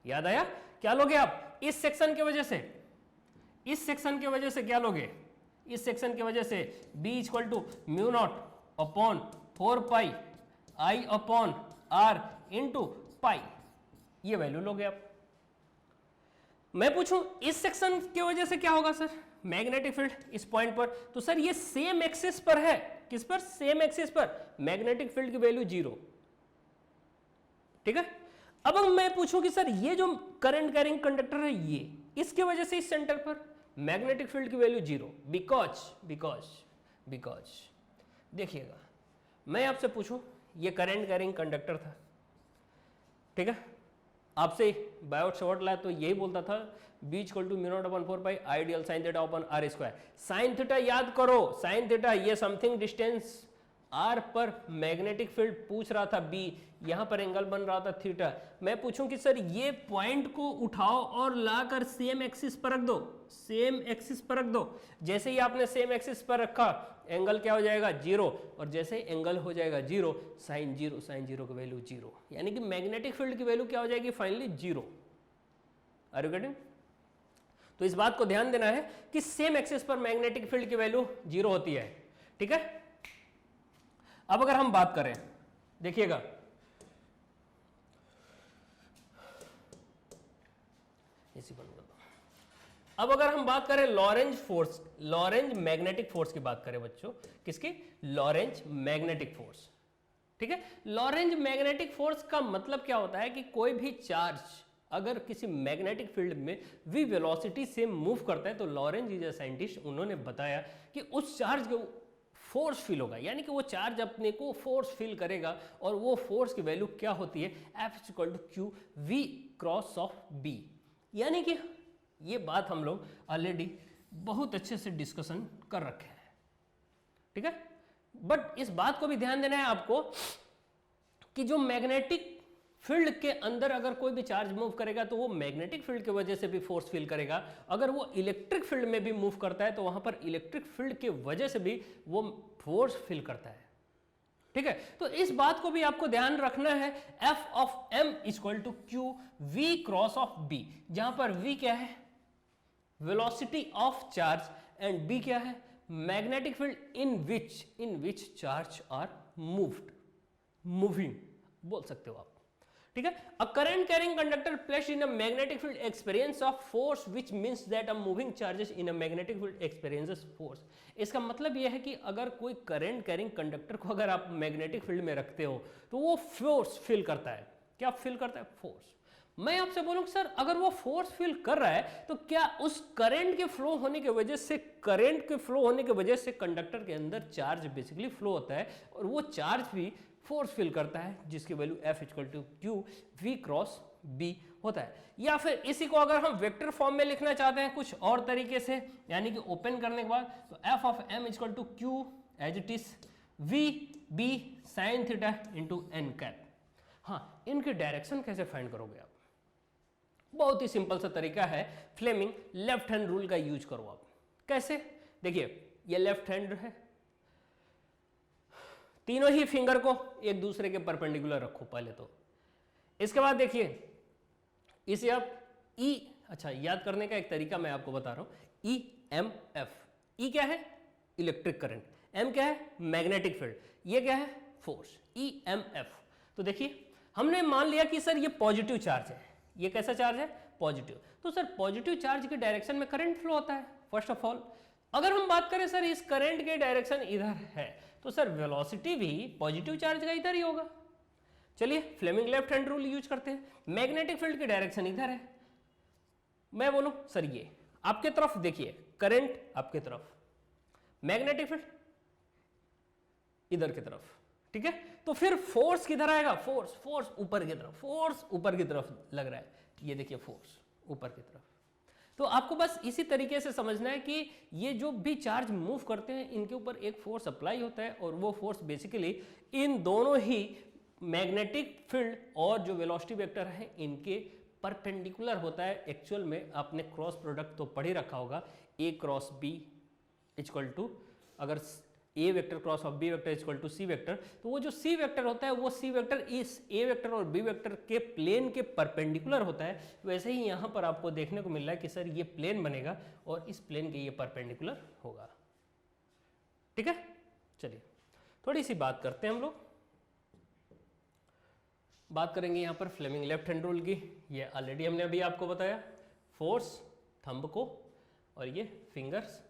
याद आया? क्या लोगे आप? इस सेक्शन की वजह से, इस सेक्शन की वजह से क्या लोगे? इस सेक्शन की वजह से b equal to mu naught upon 4 pi I upon r into pi, ये वैल्यू लोगे आप। मैं पूछूं इस सेक्शन की वजह से क्या होगा सर? मैग्नेटिक फील्ड इस पॉइंट पर, तो सर ये सेम एक्सिस पर है। किस पर? सेम एक्सिस पर। मैग्नेटिक फील्ड की वैल्यू 0। ठीक है। अब मैं पूछूं कि सर ये जो करंट कैरिंग कंडक्टर है ये, इसके वजह से इस सेंटर पर मैग्नेटिक फील्ड की वैल्यू 0, बिकॉज देखिएगा, मैं आपसे पूछूं ये करंट कैरिंग कंडक्टर था, ठीक है, आपसे बायोट शॉर्ट लाया तो यही बोलता था b equal to mu naught upon 4 pi I dl sine theta upon r square. Sine theta याद करो, साइन थीटा ये समथिंग डिस्टेंस r पर मैग्नेटिक फील्ड पूछ रहा था b, यहां पर एंगल बन रहा था थीटा। मैं पूछूं कि सर ये पॉइंट को उठाओ और लाकर सेम एक्सिस पर रख दो, सेम एक्सिस पर रख दो। जैसे ही आपने सेम एक्सिस पर रखा एंगल क्या हो जाएगा? 0, और जैसे ही एंगल हो जाएगा 0, साइन 0 की वैल्यू 0, यानी कि मैग्नेटिक फील्ड की वैल्यू क्या हो जाएगी? फाइनली 0। Are you getting? तो इस बात को ध्यान देना है कि सेम एक्सिस पर मैग्नेटिक फील्ड की वैल्यू 0 होती है। ठीक है। अब अगर हम बात करें, देखिएगा इसी बंद कर दो। अब अगर हम बात करें Lorentz force, Lorentz magnetic force की बात करें बच्चों, किसकी? Lorentz magnetic force. ठीक है। लॉरेंज मैग्नेटिक फोर्स का मतलब क्या होता है कि कोई भी चार्ज अगर किसी मैग्नेटिक फील्ड में v वेलोसिटी से मूव करता है तो लॉरेंज इज अ साइंटिस्ट, उन्होंने बताया कि उस चार्ज को फोर्स फील होगा, यानी कि वो चार्ज अपने को फोर्स फील करेगा, और वो फोर्स की वैल्यू क्या होती है? F equal to q v cross of B. यानी कि ये बात हम लोग ऑलरेडी बहुत अच्छे से डिस्कशन कर रखे हैं। ठीक है। बट इस बात को भी ध्यान देना है आपको कि जो मैग्नेटिक फील्ड के अंदर अगर कोई भी चार्ज मूव करेगा तो वो मैग्नेटिक फील्ड की वजह से भी फोर्स फील करेगा। अगर वो इलेक्ट्रिक फील्ड में भी मूव करता है तो वहां पर इलेक्ट्रिक फील्ड की वजह से भी वो फोर्स फील करता है। ठीक है। तो इस बात को भी आपको ध्यान रखना है। F of m equal to q v cross of b, जहां पर v क्या है? Velocity of charge, and b क्या है? Magnetic field in which charge are moving बोल सकते हो आप। ठीक है। A current carrying conductor placed in a magnetic field experience of force which means that a moving charges in a magnetic field experiences force. इसका मतलब यह है कि अगर कोई करंट कैरिंग कंडक्टर को अगर आप मैग्नेटिक फील्ड में रखते हो तो वो फोर्स फील करता है। क्या फील करता है? फोर्स। मैं आपसे बोलूं सर अगर वो फोर्स फील कर रहा है तो क्या उस करंट के फ्लो होने की वजह से, करंट के फ्लो होने की वजह से कंडक्टर के अंदर चार्ज बेसिकली फ्लो होता है, और वो चार्ज भी फोर्स फील करता है जिसकी value F equal to q v cross B होता है। या फिर इसी को अगर हम वेक्टर फॉर्म में लिखना चाहते हैं कुछ और तरीके से, यानी कि ओपन करने के बाद, तो F of M equal to q as it is v B sine theta into n cap. हाँ, इनकी डायरेक्शन कैसे फाइंड करोगे आप? बहुत ही सिंपल सा तरीका है, फ्लेमिंग लेफ्ट हैंड रूल का यूज करो आप। कैसे? देखिए, ये लेफ्ट हैंड है, तीनों ही फिंगर को एक दूसरे के परपेंडिकुलर रखो पहले तो। इसके बाद देखिए, इसे आप ई, अच्छा याद करने का एक तरीका मैं आपको बता रहा हूं, ई एम एफ। ई क्या है? Electric current. एम क्या है? Magnetic field. ये क्या है? फोर्स। E M F. तो देखिए, हमने मान लिया कि सर ये पॉजिटिव चार्ज है। ये कैसा चार्ज है? पॉजिटिव। तो सर पॉजिटिव चार्ज की डायरेक्शन में करंट फ्लो होता है फर्स्ट ऑफ ऑल। अगर हम बात करें सर इस करंट की डायरेक्शन इधर है, तो सर वेलोसिटी भी पॉजिटिव चार्ज का इधर ही होगा। चलिए Fleming left hand rule use करते हैं। मैग्नेटिक फील्ड की डायरेक्शन इधर है, मैं बोलूं सर ये आपके तरफ, देखिए करंट आपके तरफ, मैग्नेटिक फील्ड इधर की तरफ, ठीक है। तो फिर फोर्स किधर आएगा? फोर्स ऊपर की तरफ, फोर्स ऊपर की तरफ लग रहा है, ये देखिए फोर्स ऊपर की तरफ। तो आपको बस इसी तरीके से समझना है कि ये जो भी चार्ज मूव करते हैं इनके ऊपर एक फोर्स अप्लाई होता है, और वो फोर्स बेसिकली इन दोनों ही मैग्नेटिक फील्ड और जो वेलोसिटी वेक्टर है इनके परपेंडिकुलर होता है। एक्चुअल में आपने क्रॉस प्रोडक्ट तो पढ़ ही रखा होगा, A cross B equal to, अगर A vector cross of B vector equal to C vector, तो वो जो सी वेक्टर होता है वो सी वेक्टर इस ए वेक्टर और बी वेक्टर के प्लेन के परपेंडिकुलर होता है। वैसे ही यहाँ पर आपको देखने को मिल रहा है कि सर ये प्लेन बनेगा और इस प्लेन के ये परपेंडिकुलर होगा, ठीक है। चलिए थोड़ी सी बात करते हैं हम लोग, बात करेंगे यहाँ पर फ्लेमिंग लेफ्ट हैंड रूल की। ये ऑलरेडी हमने अभी आपको बताया, फोर्स थंब को और ये फिंगर्स,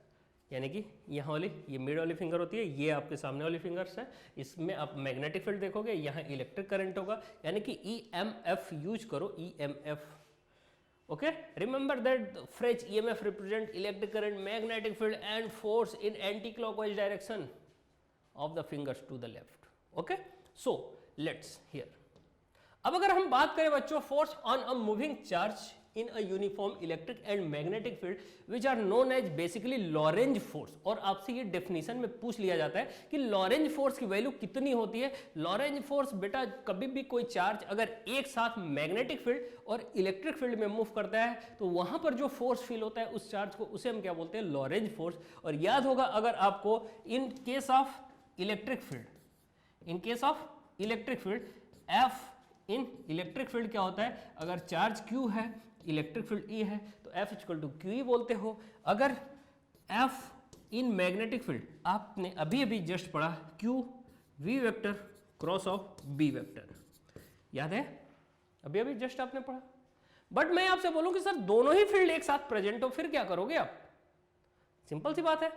यानी कि यहाँ वाली ये मिड वाली फिंगर होती है, ये आपके सामने वाली फिंगर्स है, इसमें आप मैग्नेटिक फील्ड देखोगे, यहाँ इलेक्ट्रिक करंट होगा, यानी कि EMF यूज करो, EMF। Okay, remember that french EMF represent electric current, magnetic field and force in anticlockwise direction of the fingers to the left. Okay, so let's hear. अब अगर हम बात करें बच्चों, force on a moving charge in a uniform electric and magnetic field which are known as basically Lorentz force, और आपसे ये definition में पूछ लिया जाता है कि लॉरेंज फोर्स की वैल्यू कितनी होती है। लॉरेंज फोर्स बेटा, कभी भी कोई चार्ज अगर एक साथ मैग्नेटिक फील्ड और इलेक्ट्रिक फील्ड में मूव करता है तो वहां पर जो फोर्स फील होता है उस चार्ज को, उसे हम क्या बोलते हैं? Lorentz force. और याद होगा अगर आपको, in case of electric field, in case of electric field F in electric field क्या होता है? अगर चार्ज Q है, इलेक्ट्रिक फील्ड E है, तो F इक्वल टू QE बोलते हो। अगर F इन मैग्नेटिक फील्ड, आपने अभी अभी जस्ट पढ़ा Q V vector cross of B vector, याद है? अभी अभी जस्ट आपने पढ़ा। बट मैं आपसे बोलूं कि सर दोनों ही फील्ड एक साथ प्रेजेंट हो, फिर क्या करोगे आप? सिंपल सी बात है।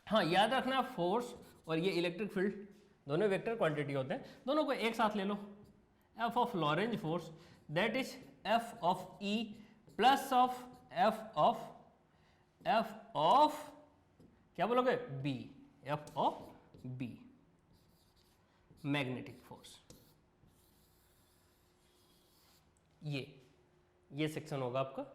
हाँ, याद रखना, फोर्स और ये इलेक्ट्रिक फील्ड दोनों वेक्टर क्वांटिटी होते हैं, दोनों को एक साथ ले लो। F of Lorentz force that is F of E plus of F of क्या बोलोगे? B, F of B magnetic force. ये सेक्शन होगा आपका।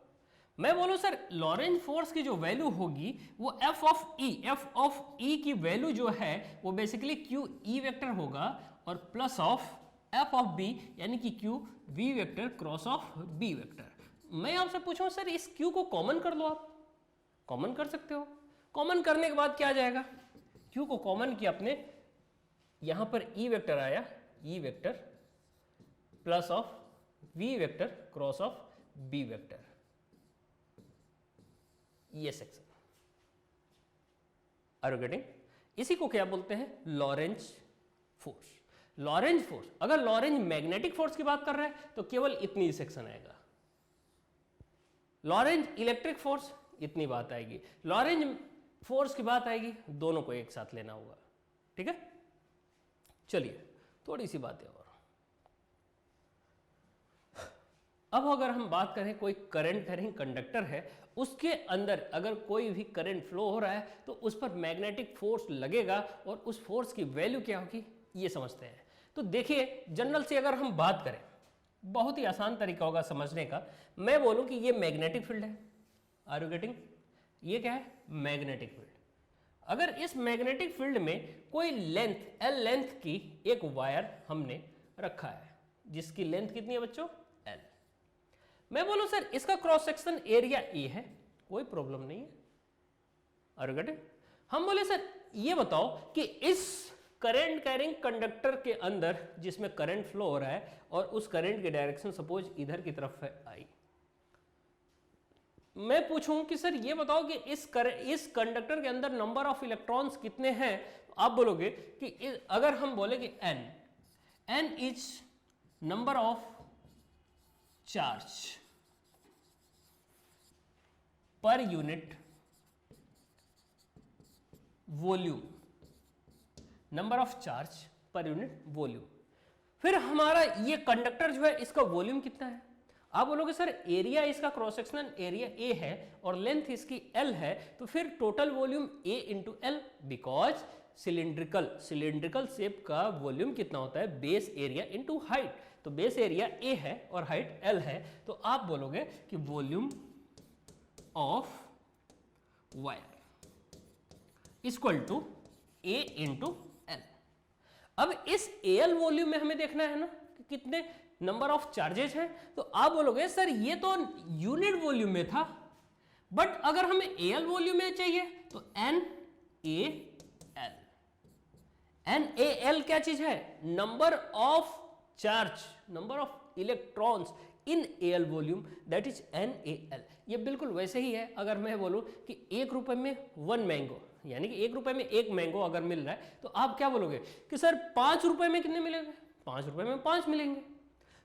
मैं बोलूं सर लॉरेंज फोर्स की जो वैल्यू होगी वो F ऑफ E की वैल्यू जो है वो बेसिकली Q E वेक्टर होगा और plus of F of B यानी कि Q V vector cross of B vector. मैं आपसे पूछूं सर इस Q को कॉमन कर लो, आप कॉमन कर सकते हो। कॉमन करने के बाद क्या आ जाएगा? Q को कॉमन किया आपने, यहां पर E वेक्टर आया, E vector plus of V vector cross of B vector, ये सेक्शन। Are you getting? इसी को क्या बोलते हैं? Lorentz force. लॉरेंज फोर्स, अगर लॉरेंज मैग्नेटिक फोर्स की बात कर रहे हैं तो केवल इतनी ही सेक्शन आएगा। लॉरेंज इलेक्ट्रिक फोर्स इतनी बात आएगी। लॉरेंज फोर्स की बात आएगी, दोनों को एक साथ लेना होगा, ठीक है। चलिए थोड़ी सी बातें और। अब अगर हम बात करें, कोई करंट कैरिंग कंडक्टर है, उसके अंदर अगर कोई भी करंट फ्लो हो रहा है तो उस पर मैग्नेटिक फोर्स लगेगा और उस फोर्स की वैल्यू क्या होगी ये समझते हैं। तो देखिए जनरल से अगर हम बात करें बहुत ही आसान तरीका होगा समझने का। मैं बोलूं कि ये मैग्नेटिक फील्ड है, आर यू गेटिंग? ये क्या है? Magnetic field. अगर इस मैग्नेटिक फील्ड में कोई लेंथ एल लेंथ की एक वायर हमने रखा है, जिसकी लेंथ कितनी है बच्चों? एल। मैं बोलूं सर इसका क्रॉस सेक्शन एरिया ए है, कोई प्रॉब्लम नहीं है, आर यू गेटिंग? हम बोले सर ये बताओ कि इस करंट कैरिंग कंडक्टर के अंदर जिसमें करंट फ्लो हो रहा है और उस करंट की डायरेक्शन सपोज इधर की तरफ है आई, मैं पूछूं कि सर ये बताओ कि इस कंडक्टर के अंदर नंबर ऑफ इलेक्ट्रॉन्स कितने हैं, तो आप बोलोगे कि अगर हम बोले कि n is number of charge per unit volume, number of charge per unit volume. फिर हमारा ये कंडक्टर जो है इसका वॉल्यूम कितना है? आप बोलोगे सर एरिया इसका क्रॉस सेक्शनल एरिया ए है और लेंथ इसकी एल है, तो फिर total volume A into L, because cylindrical shape का वॉल्यूम कितना होता है? Base area into height. तो बेस एरिया ए है और हाइट एल है, तो आप बोलोगे कि volume of wire equal to A into L. अब इस एल वॉल्यूम में हमें देखना है ना कि कितने नंबर ऑफ चार्जेस हैं, तो आप बोलोगे सर ये तो यूनिट वॉल्यूम में था, बट अगर हमें एल वॉल्यूम में चाहिए तो N A L. N A L क्या चीज है? Number of charge, number of electrons in L volume, that is N A L. ये बिल्कुल वैसे ही है अगर मैं बोलूं कि 1 रुपए में 1 मैंगो, यानी कि 1 रुपए में 1 मैंगो अगर मिल रहा है, तो आप क्या बोलोगे कि सर 5 रुपए में कितने मिलेंगे? 5 रुपए में 5 मिलेंगे।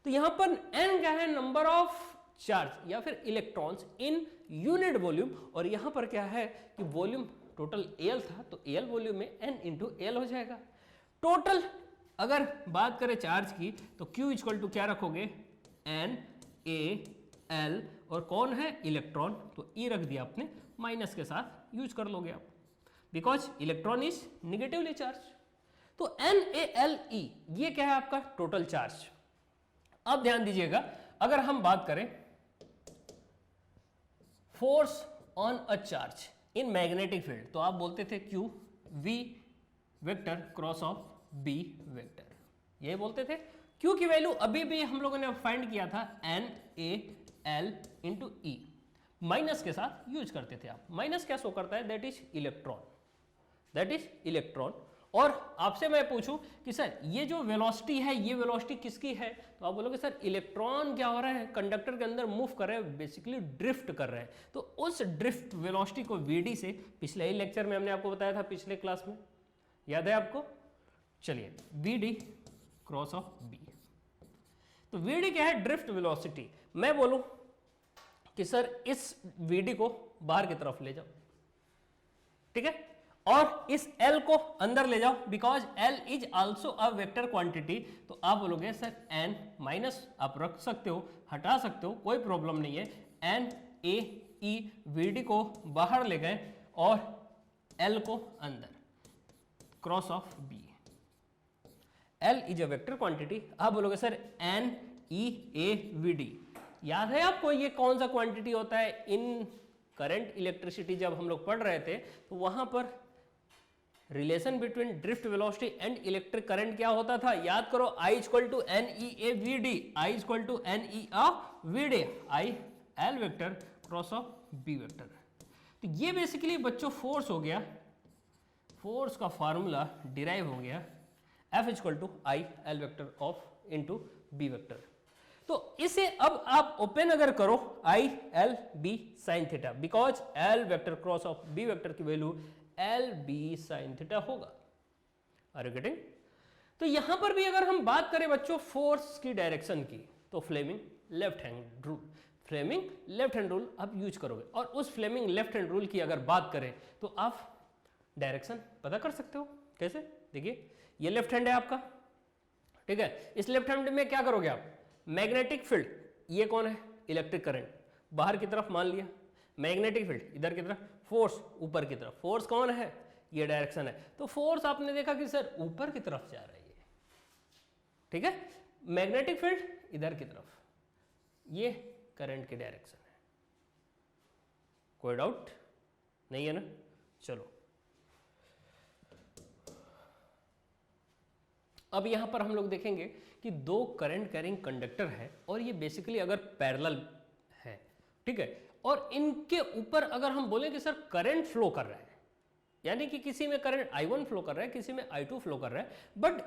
तो यहां पर n क्या है? नंबर ऑफ चार्ज या फिर इलेक्ट्रॉन्स इन यूनिट वॉल्यूम, और यहां पर क्या है कि वॉल्यूम टोटल एल था, तो एल वॉल्यूम में n इंटू एल हो जाएगा। टोटल अगर बात करें चार्ज की तो q इक्वल टू क्या रखोगे? n a l, और कौन है? इलेक्ट्रॉन, तो e रख दिया आपने, माइनस के साथ यूज कर लोगे आप, because electron is negatively charge. तो NaLe ये क्या है? आपका टोटल चार्ज। अब ध्यान दीजिएगा, अगर हम बात करें force on a charge in magnetic field, तो आप बोलते थे Q V vector cross of B vector, ये बोलते थे। Q की वैल्यू अभी भी हम लोगों ने फाइंड किया था NaL इंटू E, माइनस के साथ यूज करते थे आप। माइनस क्या शो करता है? That is electron, that is electron. और आपसे मैं पूछूं कि सर ये जो वेलोसिटी है, ये वेलोसिटी किसकी है? तो आप बोलोगे सर इलेक्ट्रॉन क्या हो रहा है? कंडक्टर के अंदर मूव कर रहे हैं, बेसिकली ड्रिफ्ट कर रहे हैं। तो उस ड्रिफ्ट वेलोसिटी को Vd से, पिछले ही लेक्चर में हमने आपको बताया था, पिछले क्लास में, याद है आपको? चलिए Vd क्रॉस ऑफ B, तो Vd क्या है? Drift velocity. मैं बोलूं कि सर इस Vd को बाहर की तरफ ले जाओ, ठीक है, और इस L को अंदर ले जाओ, because L is also a vector quantity. तो आप बोलोगे सर n माइनस आप रख सकते हो, हटा सकते हो, कोई प्रॉब्लम नहीं है। n a e Vd को बाहर ले गए और L को अंदर, cross of B। L is a vector quantity. आप बोलोगे sir n e a Vd, याद है आपको ये कौन सा क्वांटिटी होता है? इन करंट इलेक्ट्रिसिटी जब हम लोग पढ़ रहे थे तो वहां पर relation between drift velocity and electric current क्या होता था? याद करो, I equal to N E A V D, I equal to N E A V D, I L vector cross of B vector. तो ये बेसिकली बच्चों force हो गया, फोर्स का फॉर्मूला डिराइव हो गया, F equal to I L vector of into B vector. तो इसे अब आप ओपन अगर करो I L B sine theta, because L vector cross of B vector की value L B sine theta होगा। Are you getting? तो यहां पर भी अगर हम बात करें बच्चों फोर्स की डायरेक्शन की, तो Fleming left hand rule, Fleming left hand rule आप यूज करोगे। और उस फ्लेमिंग लेफ्ट हैंड रूल की अगर बात करें तो आप डायरेक्शन पता कर सकते हो। कैसे? देखिए ये लेफ्ट हैंड है आपका, ठीक है, इस लेफ्ट हैंड में क्या करोगे आप? मैग्नेटिक फील्ड, ये कौन है? इलेक्ट्रिक करंट, बाहर की तरफ मान लिया, मैग्नेटिक फील्ड इधर की तरफ, फोर्स ऊपर की तरफ। फोर्स कौन है? ये डायरेक्शन है। तो फोर्स आपने देखा कि सर ऊपर की तरफ जा रही है, ठीक है। मैग्नेटिक फील्ड इधर की तरफ, ये करंट की डायरेक्शन है, कोई डाउट नहीं है ना? चलो अब यहां पर हम लोग देखेंगे कि दो करंट कैरिंग कंडक्टर है और ये बेसिकली अगर पैरेलल है, ठीक है, और इनके ऊपर अगर हम बोले कि सर करंट फ्लो कर रहा है, यानी कि किसी में करंट I1 फ्लो कर रहा है, किसी में I2 फ्लो कर रहा है, बट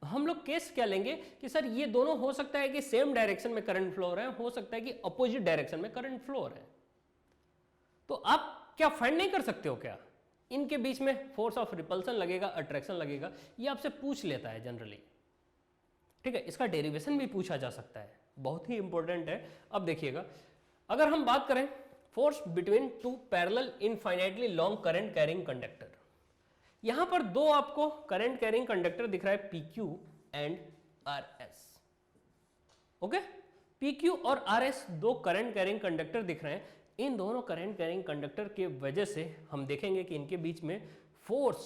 हम लोग केस क्या लेंगे कि सर ये दोनों हो सकता है कि सेम डायरेक्शन में करंट फ्लो हो रहा है, हो सकता है कि अपोजिट डायरेक्शन में करंट फ्लो हो रहा है, तो आप क्या फाइंड नहीं कर सकते हो क्या इनके बीच में फोर्स ऑफ रिपल्सन लगेगा, अट्रैक्शन लगेगा? ये आपसे पूछ लेता है जनरली, ठीक है। इसका डेरिवेशन भी पूछा जा सकता है, बहुत ही इंपॉर्टेंट है। अब देखिएगा, अगर हम बात करें force between two parallel infinitely long current carrying conductor, यहां पर दो आपको करंट कैरिंग कंडक्टर दिख रहा है, PQ and RS, okay. PQ और RS दो करंट कैरिंग कंडक्टर दिख रहे हैं। इन दोनों करंट कैरिंग कंडक्टर के वजह से हम देखेंगे कि इनके बीच में फोर्स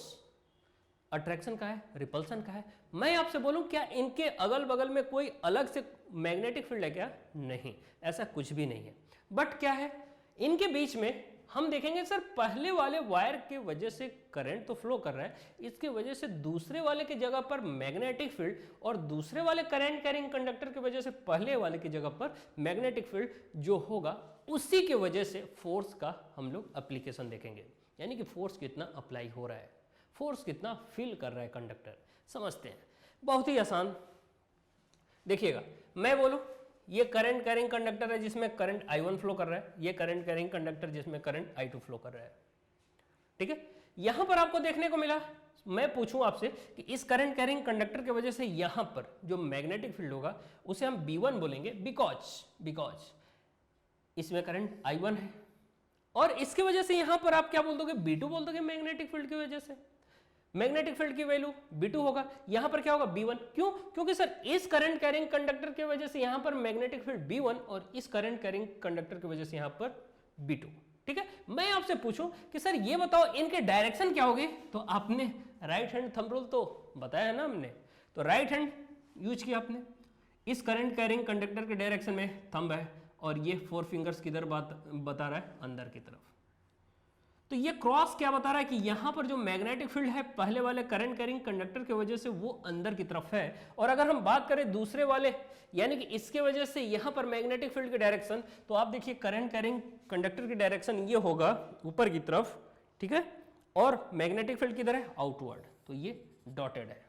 अट्रैक्शन का है, रिपल्सन का है। मैं आपसे बोलूं क्या इनके अगल बगल में कोई अलग से मैग्नेटिक फील्ड है क्या? नहीं, ऐसा कुछ भी नहीं है। बट क्या है, इनके बीच में हम देखेंगे सर पहले वाले वायर के वजह से करंट तो फ्लो कर रहा है, इसके वजह से दूसरे वाले की जगह पर मैग्नेटिक फील्ड, और दूसरे वाले करंट कैरिंग कंडक्टर की वजह से पहले वाले की जगह पर मैग्नेटिक फील्ड जो होगा, उसी के वजह से फोर्स का हम लोग एप्लीकेशन देखेंगे, यानी कि फोर्स कितना अप्लाई हो रहा है, फोर्स कितना फील कर रहा है कंडक्टर। समझते हैं, बहुत ही आसान। देखिएगा, मैं बोलूं ये करंट कैरिंग कंडक्टर है जिसमें करंट I1 फ्लो कर रहा है, ये करंट कैरिंग कंडक्टर जिसमें करंट I2 फ्लो कर रहा है, ठीक है। यहां पर आपको देखने को मिला, मैं पूछूं आपसे कि इस करंट कैरिंग कंडक्टर की वजह से यहां पर जो मैग्नेटिक फील्ड होगा उसे हम B1 बोलेंगे, बिकॉज इसमें करंट I1 है, और इसकी वजह से यहां पर आप क्या बोल दोगे? B2 बोल दोगे। मैग्नेटिक फील्ड की वजह से मैग्नेटिक फील्ड की वैल्यू B2 होगा, यहां पर क्या होगा? B1। क्यों? क्योंकि सर इस करंट कैरिंग कंडक्टर की वजह से यहां पर मैग्नेटिक फील्ड B1 और इस करंट कैरिंग कंडक्टर की वजह से यहां पर B2, ठीक है। मैं आपसे पूछूं कि सर ये बताओ इनके डायरेक्शन क्या होगी, तो आपने राइट हैंड थंब रूल तो बताया है ना हमने, तो राइट हैंड यूज किया आपने। इस करंट कैरिंग कंडक्टर के डायरेक्शन में थंब है और ये 4 फिंगर्स किधर बता रहा है? अंदर की तरफ। तो ये क्रॉस क्या बता रहा है कि यहां पर जो मैग्नेटिक फील्ड है पहले वाले करंट कैरिंग कंडक्टर की वजह से वो अंदर की तरफ है, और अगर हम बात करें दूसरे वाले यानी कि इसके वजह से यहां पर मैग्नेटिक फील्ड की डायरेक्शन, तो आप देखिए करंट कैरिंग कंडक्टर की डायरेक्शन ये होगा ऊपर की तरफ, ठीक है, और मैग्नेटिक फील्ड किधर है? आउटवर्ड, तो ये डॉटेड है।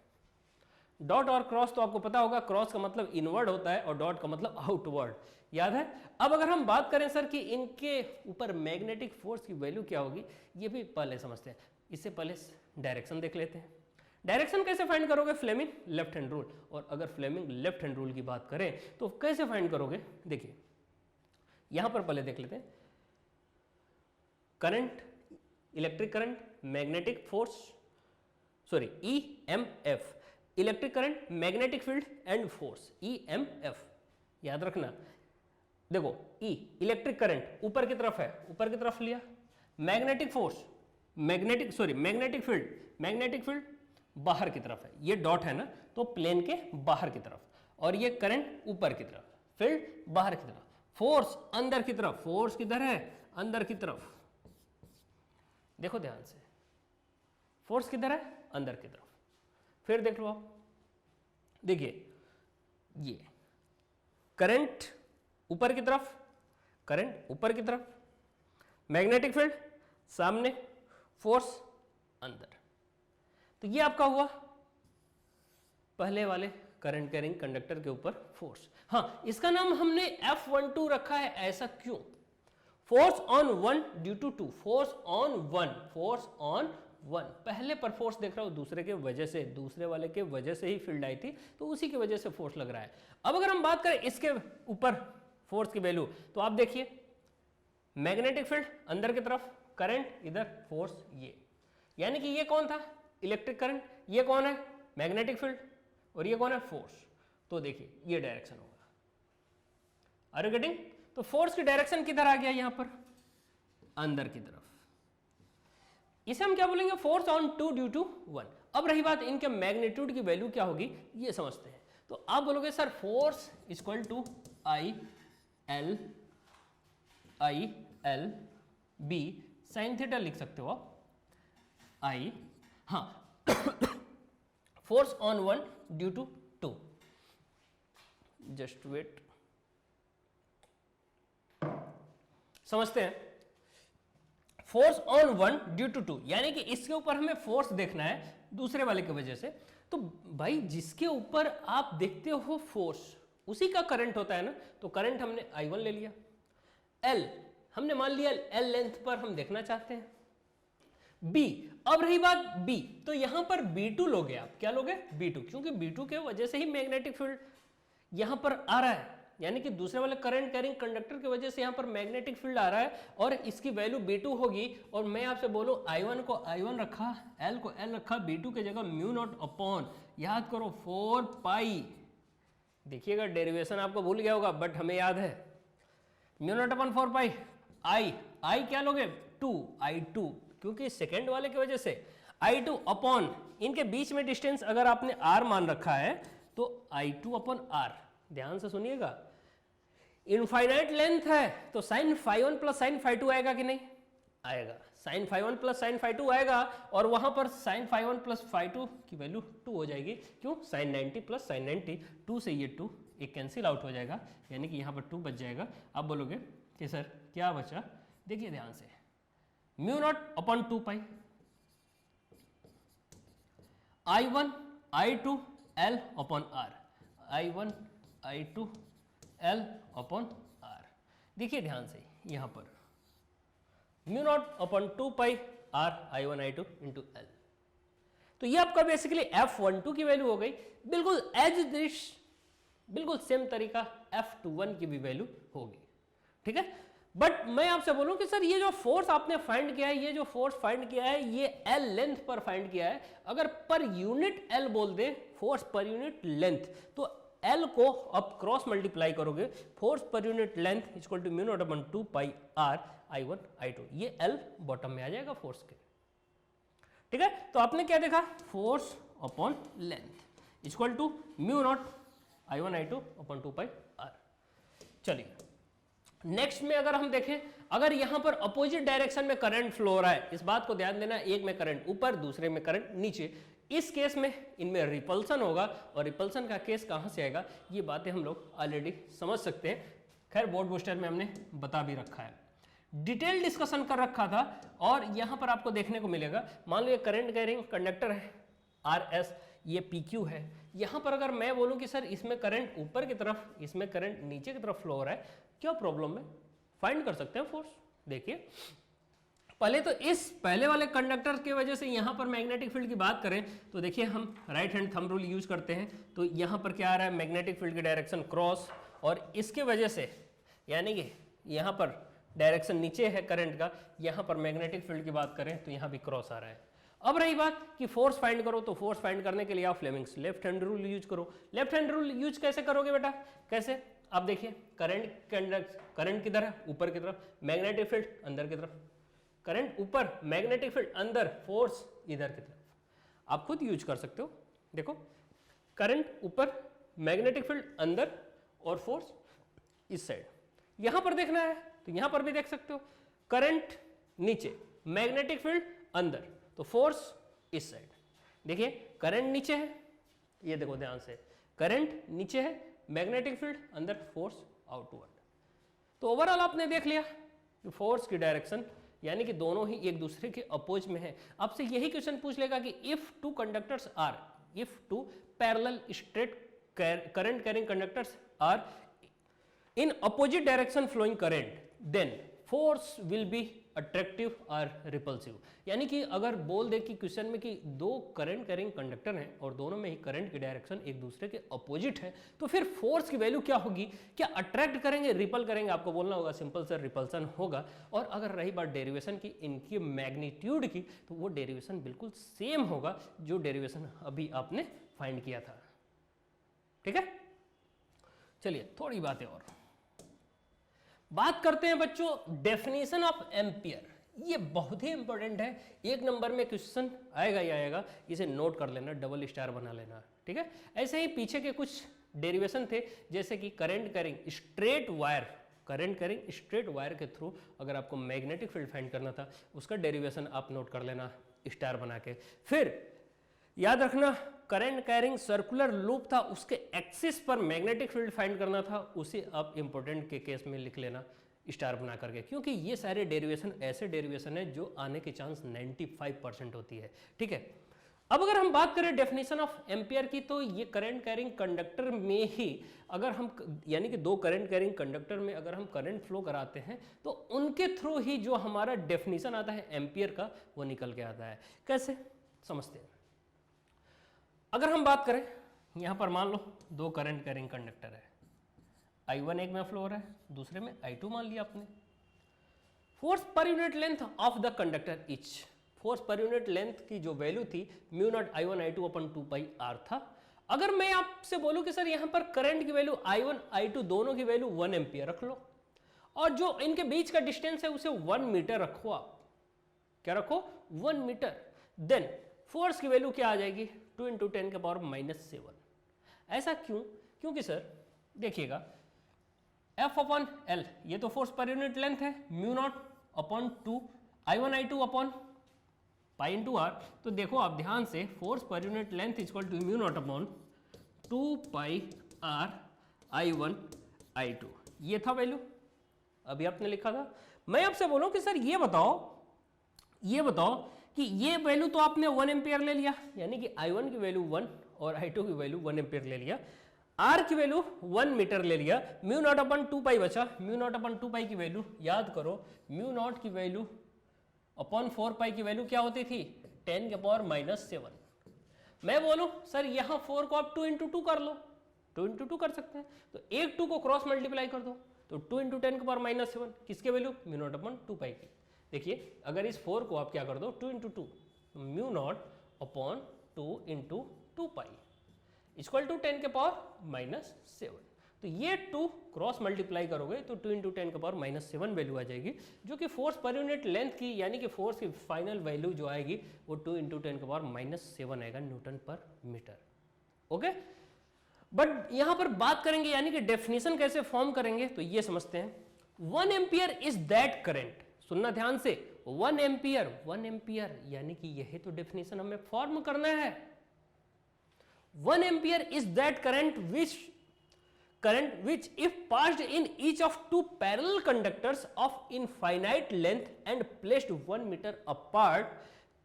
डॉट और क्रॉस तो आपको पता होगा, क्रॉस का मतलब इनवर्ड होता है और डॉट का मतलब आउटवर्ड, याद है। अब अगर हम बात करें सर कि इनके ऊपर मैग्नेटिक फोर्स की वैल्यू क्या होगी, ये भी पहले समझते हैं। इससे पहले डायरेक्शन देख लेते हैं। डायरेक्शन कैसे फाइंड करोगे? फ्लेमिंग लेफ्ट हैंड रूल, और अगर फ्लेमिंग लेफ्ट हैंड रूल की बात करें तो कैसे फाइंड करोगे? देखिए यहां पर पहले देख लेते हैं। Current, electric current, magnetic force, sorry EMF, electric current, magnetic field and force, EMF याद रखना। देखो E इलेक्ट्रिक करंट ऊपर की तरफ है, ऊपर की तरफ लिया। मैग्नेटिक फोर्स, मैग्नेटिक फील्ड बाहर की तरफ है, ये डॉट है ना, तो प्लेन के बाहर की तरफ, और ये करंट ऊपर की तरफ, फील्ड बाहर की तरफ, फोर्स अंदर की तरफ। फोर्स किधर है? अंदर की तरफ। देखो ध्यान से, फोर्स किधर है? अंदर की तरफ। फिर देख लो आप, देखिए ये करंट ऊपर की तरफ, करंट ऊपर की तरफ, मैग्नेटिक फील्ड सामने, फोर्स अंदर। तो ये आपका हुआ पहले वाले करंट कैरिंग कंडक्टर के ऊपर फोर्स। हाँ, इसका नाम हमने F12 रखा है। ऐसा क्यों? Force on one due to two, force on one, पहले पर फोर्स देख रहा हूं, दूसरे के वजह से, दूसरे वाले के वजह से ही फील्ड आई थी, तो उसी की वजह से फोर्स लग रहा है। अब अगर हम बात करें इसके ऊपर फोर्स की वैल्यू, तो आप देखिए मैग्नेटिक फील्ड अंदर की तरफ, करंट इधर, फोर्स ये, यानी कि ये कौन था? इलेक्ट्रिक करंट, ये कौन है? मैग्नेटिक फील्ड, और ये कौन है? फोर्स। तो देखिए ये डायरेक्शन होगा। Are you getting? तो फोर्स की डायरेक्शन किधर आ गया? यहां पर अंदर की तरफ। इसे हम क्या बोलेंगे? Force on two due to one. अब रही बात इनके मैग्नीट्यूड की वैल्यू क्या होगी, ये समझते हैं। तो आप बोलोगे sir force equal to I L B sine theta लिख सकते हो आप, आई, हाँ force on one due to two, just wait, समझते हैं, force on one due to two, यानी कि इसके ऊपर हमें फोर्स देखना है दूसरे वाले की वजह से। तो भाई जिसके ऊपर आप देखते हो फोर्स उसी का करंट होता है ना, तो करंट हमने I1 ले लिया, L हमने मान लिया L लेंथ पर हम देखना चाहते हैं, B, अब रही बात B, तो यहां पर B2 लोगे आप, क्या लोगे B2, क्योंकि B2 के वजह से ही मैग्नेटिक फील्ड यहां पर आ रहा है, यानी कि दूसरे वाले करंट कैरिंग कंडक्टर की वजह से यहां पर मैग्नेटिक फील्ड आ रहा है और इसकी वैल्यू B2 होगी। और मैं आपसे बोलूं I1 को I1 रखा, L को L रखा, B2 की जगह म्यू नॉट अपॉन, याद करो 4 पाई, देखिएगा डेरिवेशन आपको भूल गया होगा बट हमें याद है, mu naught upon 4 pi, I क्या लोगे 2, I2, क्योंकि सेकेंड वाले की वजह से I2 अपॉन, इनके बीच में डिस्टेंस अगर आपने R मान रखा है तो I2 अपॉन R, ध्यान से सुनिएगा, इनफाइनाइट लेंथ है तो साइन φ1 प्लस साइन φ2 आएगा कि नहीं आएगा, साइन φ1 प्लस साइन φ2 आएगा और वहां पर साइन φ1 प्लस φ2 की वैल्यू 2 हो जाएगी, क्यों, साइन 90 प्लस साइन 90, 2 से ये 2 एक कैंसिल आउट हो जाएगा, यानी कि यहाँ पर 2 बच जाएगा। आप बोलोगे कि सर क्या बचा, देखिए ध्यान से, म्यू नॉट अपॉन 2 पाई, I1 I2 L upon R, I1 I2 L upon R, देखिए ध्यान से यहां पर mu naught upon 2 pi R I1 I2 into L, तो ये आपका बेसिकली F12 की वैल्यू हो गई, बिल्कुल एज दिस, बिल्कुल सेम तरीका F21 की भी वैल्यू होगी, ठीक है। बट मैं आपसे बोलूं कि सर ये जो फोर्स आपने फाइंड किया है, ये जो फोर्स फाइंड किया है ये L लेंथ पर फाइंड किया है, अगर पर यूनिट L बोल दे, फोर्स पर यूनिट लेंथ, तो L को अब क्रॉस मल्टीप्लाई करोगे, force per unit length equal to mu naught upon 2 pi R I1 I2, ये L बॉटम में आ जाएगा फोर्स के, ठीक है। तो आपने क्या देखा, force upon length equal to mu naught I1 I2 upon 2 pi R। चलिए नेक्स्ट में अगर हम देखें, अगर यहां पर अपोजिट डायरेक्शन में करंट फ्लो हो रहा है, इस बात को ध्यान देना, एक में करंट ऊपर दूसरे में करंट नीचे, इस केस में इनमें रिपल्सन होगा, और रिपल्सन का केस कहां से आएगा ये बातें हम लोग ऑलरेडी समझ सकते हैं, खैर बोर्ड बूस्टर में हमने बता भी रखा है, डिटेल डिस्कशन कर रखा था। और यहां पर आपको देखने को मिलेगा, मान लो ये करंट कैरिंग कंडक्टर है RS, ये PQ है, यहां पर अगर मैं बोलूं कि सर इसमें करंट ऊपर की तरफ, इसमें करंट नीचे की तरफ फ्लो हो रहा है, क्या प्रॉब्लम है, फाइंड कर सकते हैं फोर्स। देखिए पहले तो इस पहले वाले कंडक्टर की वजह से यहां पर मैग्नेटिक फील्ड की बात करें तो देखिए हम right hand thumb rule use करते हैं, तो यहां पर क्या आ रहा है, मैग्नेटिक फील्ड की डायरेक्शन क्रॉस, और इसके वजह से यानी कि यहां पर डायरेक्शन नीचे है करंट का, यहां पर मैग्नेटिक फील्ड की बात करें तो यहां भी क्रॉस आ रहा है। अब रही बात कि फोर्स फाइंड करो, तो फोर्स फाइंड करने के लिए आप Fleming's left hand rule use करो। लेफ्ट हैंड रूल यूज कैसे करोगे बेटा, कैसे, आप देखिए करंट किधर है, ऊपर की तरफ, मैग्नेटिक फील्ड अंदर की तरफ, करंट ऊपर, मैग्नेटिक फील्ड अंदर, फोर्स इधर की तरफ, आप खुद यूज कर सकते हो। देखो करंट ऊपर, मैग्नेटिक फील्ड अंदर और फोर्स इस साइड, यहां पर देखना है तो यहां पर भी देख सकते हो, करंट नीचे, मैग्नेटिक फील्ड अंदर, तो फोर्स इस साइड। देखिए करंट नीचे है, ये देखो ध्यान से, करंट नीचे है, मैग्नेटिक फील्ड अंदर, फोर्स आउटवर्ड। तो ओवरऑल आपने देख लिया कि फोर्स की डायरेक्शन यानी कि दोनों ही एक दूसरे के अपोज में है। आपसे यही क्वेश्चन पूछ लेगा कि if two conductors are, if two parallel straight current carrying conductors are in opposite direction flowing current, then force will be attractive और रिपल्सिव। यानी कि अगर बोल दे कि क्वेश्चन में कि दो करंट कैरिंग कंडक्टर हैं और दोनों में ही करंट की डायरेक्शन एक दूसरे के अपोजिट है, तो फिर फोर्स की वैल्यू क्या होगी, क्या अट्रैक्ट करेंगे, रिपल करेंगे, आपको बोलना होगा सिंपल सर रिपल्सन होगा। और अगर रही बात डेरिवेशन की, इनकी मैग्नीट्यूड की, तो वो डेरिवेशन बिल्कुल सेम होगा जो डेरिवेशन अभी आपने फाइंड किया था, ठीक है। चलिए थोड़ी बातें और बात करते हैं बच्चों, डेफिनेशन ऑफ एम्पियर। ये बहुत ही इंपॉर्टेंट है, एक नंबर में क्वेश्चन आएगा ही आएगा, इसे नोट कर लेना, डबल स्टार बना लेना, ठीक है। ऐसे ही पीछे के कुछ डेरिवेशन थे, जैसे कि करंट कैरिंग स्ट्रेट वायर के थ्रू अगर आपको मैग्नेटिक फील्ड फाइंड करना था, उसका डेरिवेशन आप नोट कर लेना स्टार बना के। फिर याद रखना करंट कैरिंग सर्कुलर लूप था, उसके एक्सिस पर मैग्नेटिक फील्ड फाइंड करना था, उसे आप इंपॉर्टेंट के केस में लिख लेना स्टार बना करके, क्योंकि ये सारे डेरिवेशन ऐसे डेरिवेशन है जो आने की चांस 95% होती है। ठीक है, अब अगर हम बात करें डेफिनेशन ऑफ एम्पियर की, तो ये करंट कैरिंग कंडक्टर में ही अगर हम यानी कि दो करंट कैरिंग कंडक्टर में अगर हम करंट फ्लो कराते हैं तो उनके थ्रू ही जो हमारा डेफिनेशन आता है एम्पियर का वो निकल के आता है। कैसे समझते हैं, अगर हम बात करें यहां पर मान लो दो करंट कैरिंग कंडक्टर है, I1 एक में फ्लो हो रहा है, दूसरे में I2 मान लिया आपने। Force per unit length of the conductor etch, force per unit length की जो वैल्यू थी म्यू नॉट I1 I2 अपन 2 पाई R था। अगर मैं आपसे बोलूं कि सर यहां पर करंट की वैल्यू I1 I2 दोनों की वैल्यू 1 एम्पियर रख लो, और जो इनके बीच का डिस्टेंस है उसे 1 मीटर रखो, आप क्या रखो 1 मीटर, देन फोर्स की वैल्यू क्या आ जाएगी 2 इंटू 10 के पावर -7। ऐसा क्यों? क्योंकि सर देखिएगा F अपॉन L ये तो फोर्स पर यूनिट लेंथ है, mu naught upon 2 I1 I2 upon pi into R. तो देखो आप ध्यान से, force per unit length equal to mu naught upon 2 pi R I1 I2, ये था वैल्यू अभी आपने लिखा था। मैं आपसे बोलूं कि सर ये बताओ कि ये वैल्यू तो आपने 1 एम्पियर ले लिया, यानी कि I1 की वैल्यू 1 और I2 की वैल्यू 1 एम्पियर ले लिया, R की वैल्यू 1 मीटर ले लिया, म्यू नॉट अपन 2 पाई बचा। म्यू नॉट अपन 2 पाई की वैल्यू याद करो, म्यू नॉट की वैल्यू अपन 4 पाई की वैल्यू क्या होती थी 10 के पावर -7। मैं बोलूं सर यहां 4 को आप 2 इंटू 2 कर लो, 2 इंटू 2 कर सकते हैं, तो एक 2 को क्रॉस मल्टीप्लाई कर दो, तो 2 इंटू 10 के पावर -7 किसके वैल्यू म्यू नॉट अपन 2 पाई की। देखिए अगर इस 4 को आप क्या कर दो 2 into 2, mu naught upon 2 into 2 pi equal to 10 के पावर -7। तो ये 2 क्रॉस मल्टीप्लाई करोगे तो 2 इंटू 10 के पावर -7 वैल्यू आ जाएगी, जो कि फोर्स पर यूनिट लेंथ की यानी कि फोर्स की फाइनल वैल्यू जो आएगी वो 2 इंटू 10 के पावर -7 आएगा Newton per metre. Okay, but यहां पर बात करेंगे यानी कि डेफिनेशन कैसे फॉर्म करेंगे, तो ये समझते हैं 1 एम्पियर इज दैट करंट, सुनना ध्यान से, 1 एम्पियर यानी कि यही तो डेफिनेशन हमें फॉर्म करना है। 1 ampere is that current which if passed in each of two parallel conductors of infinite length and placed 1 meter apart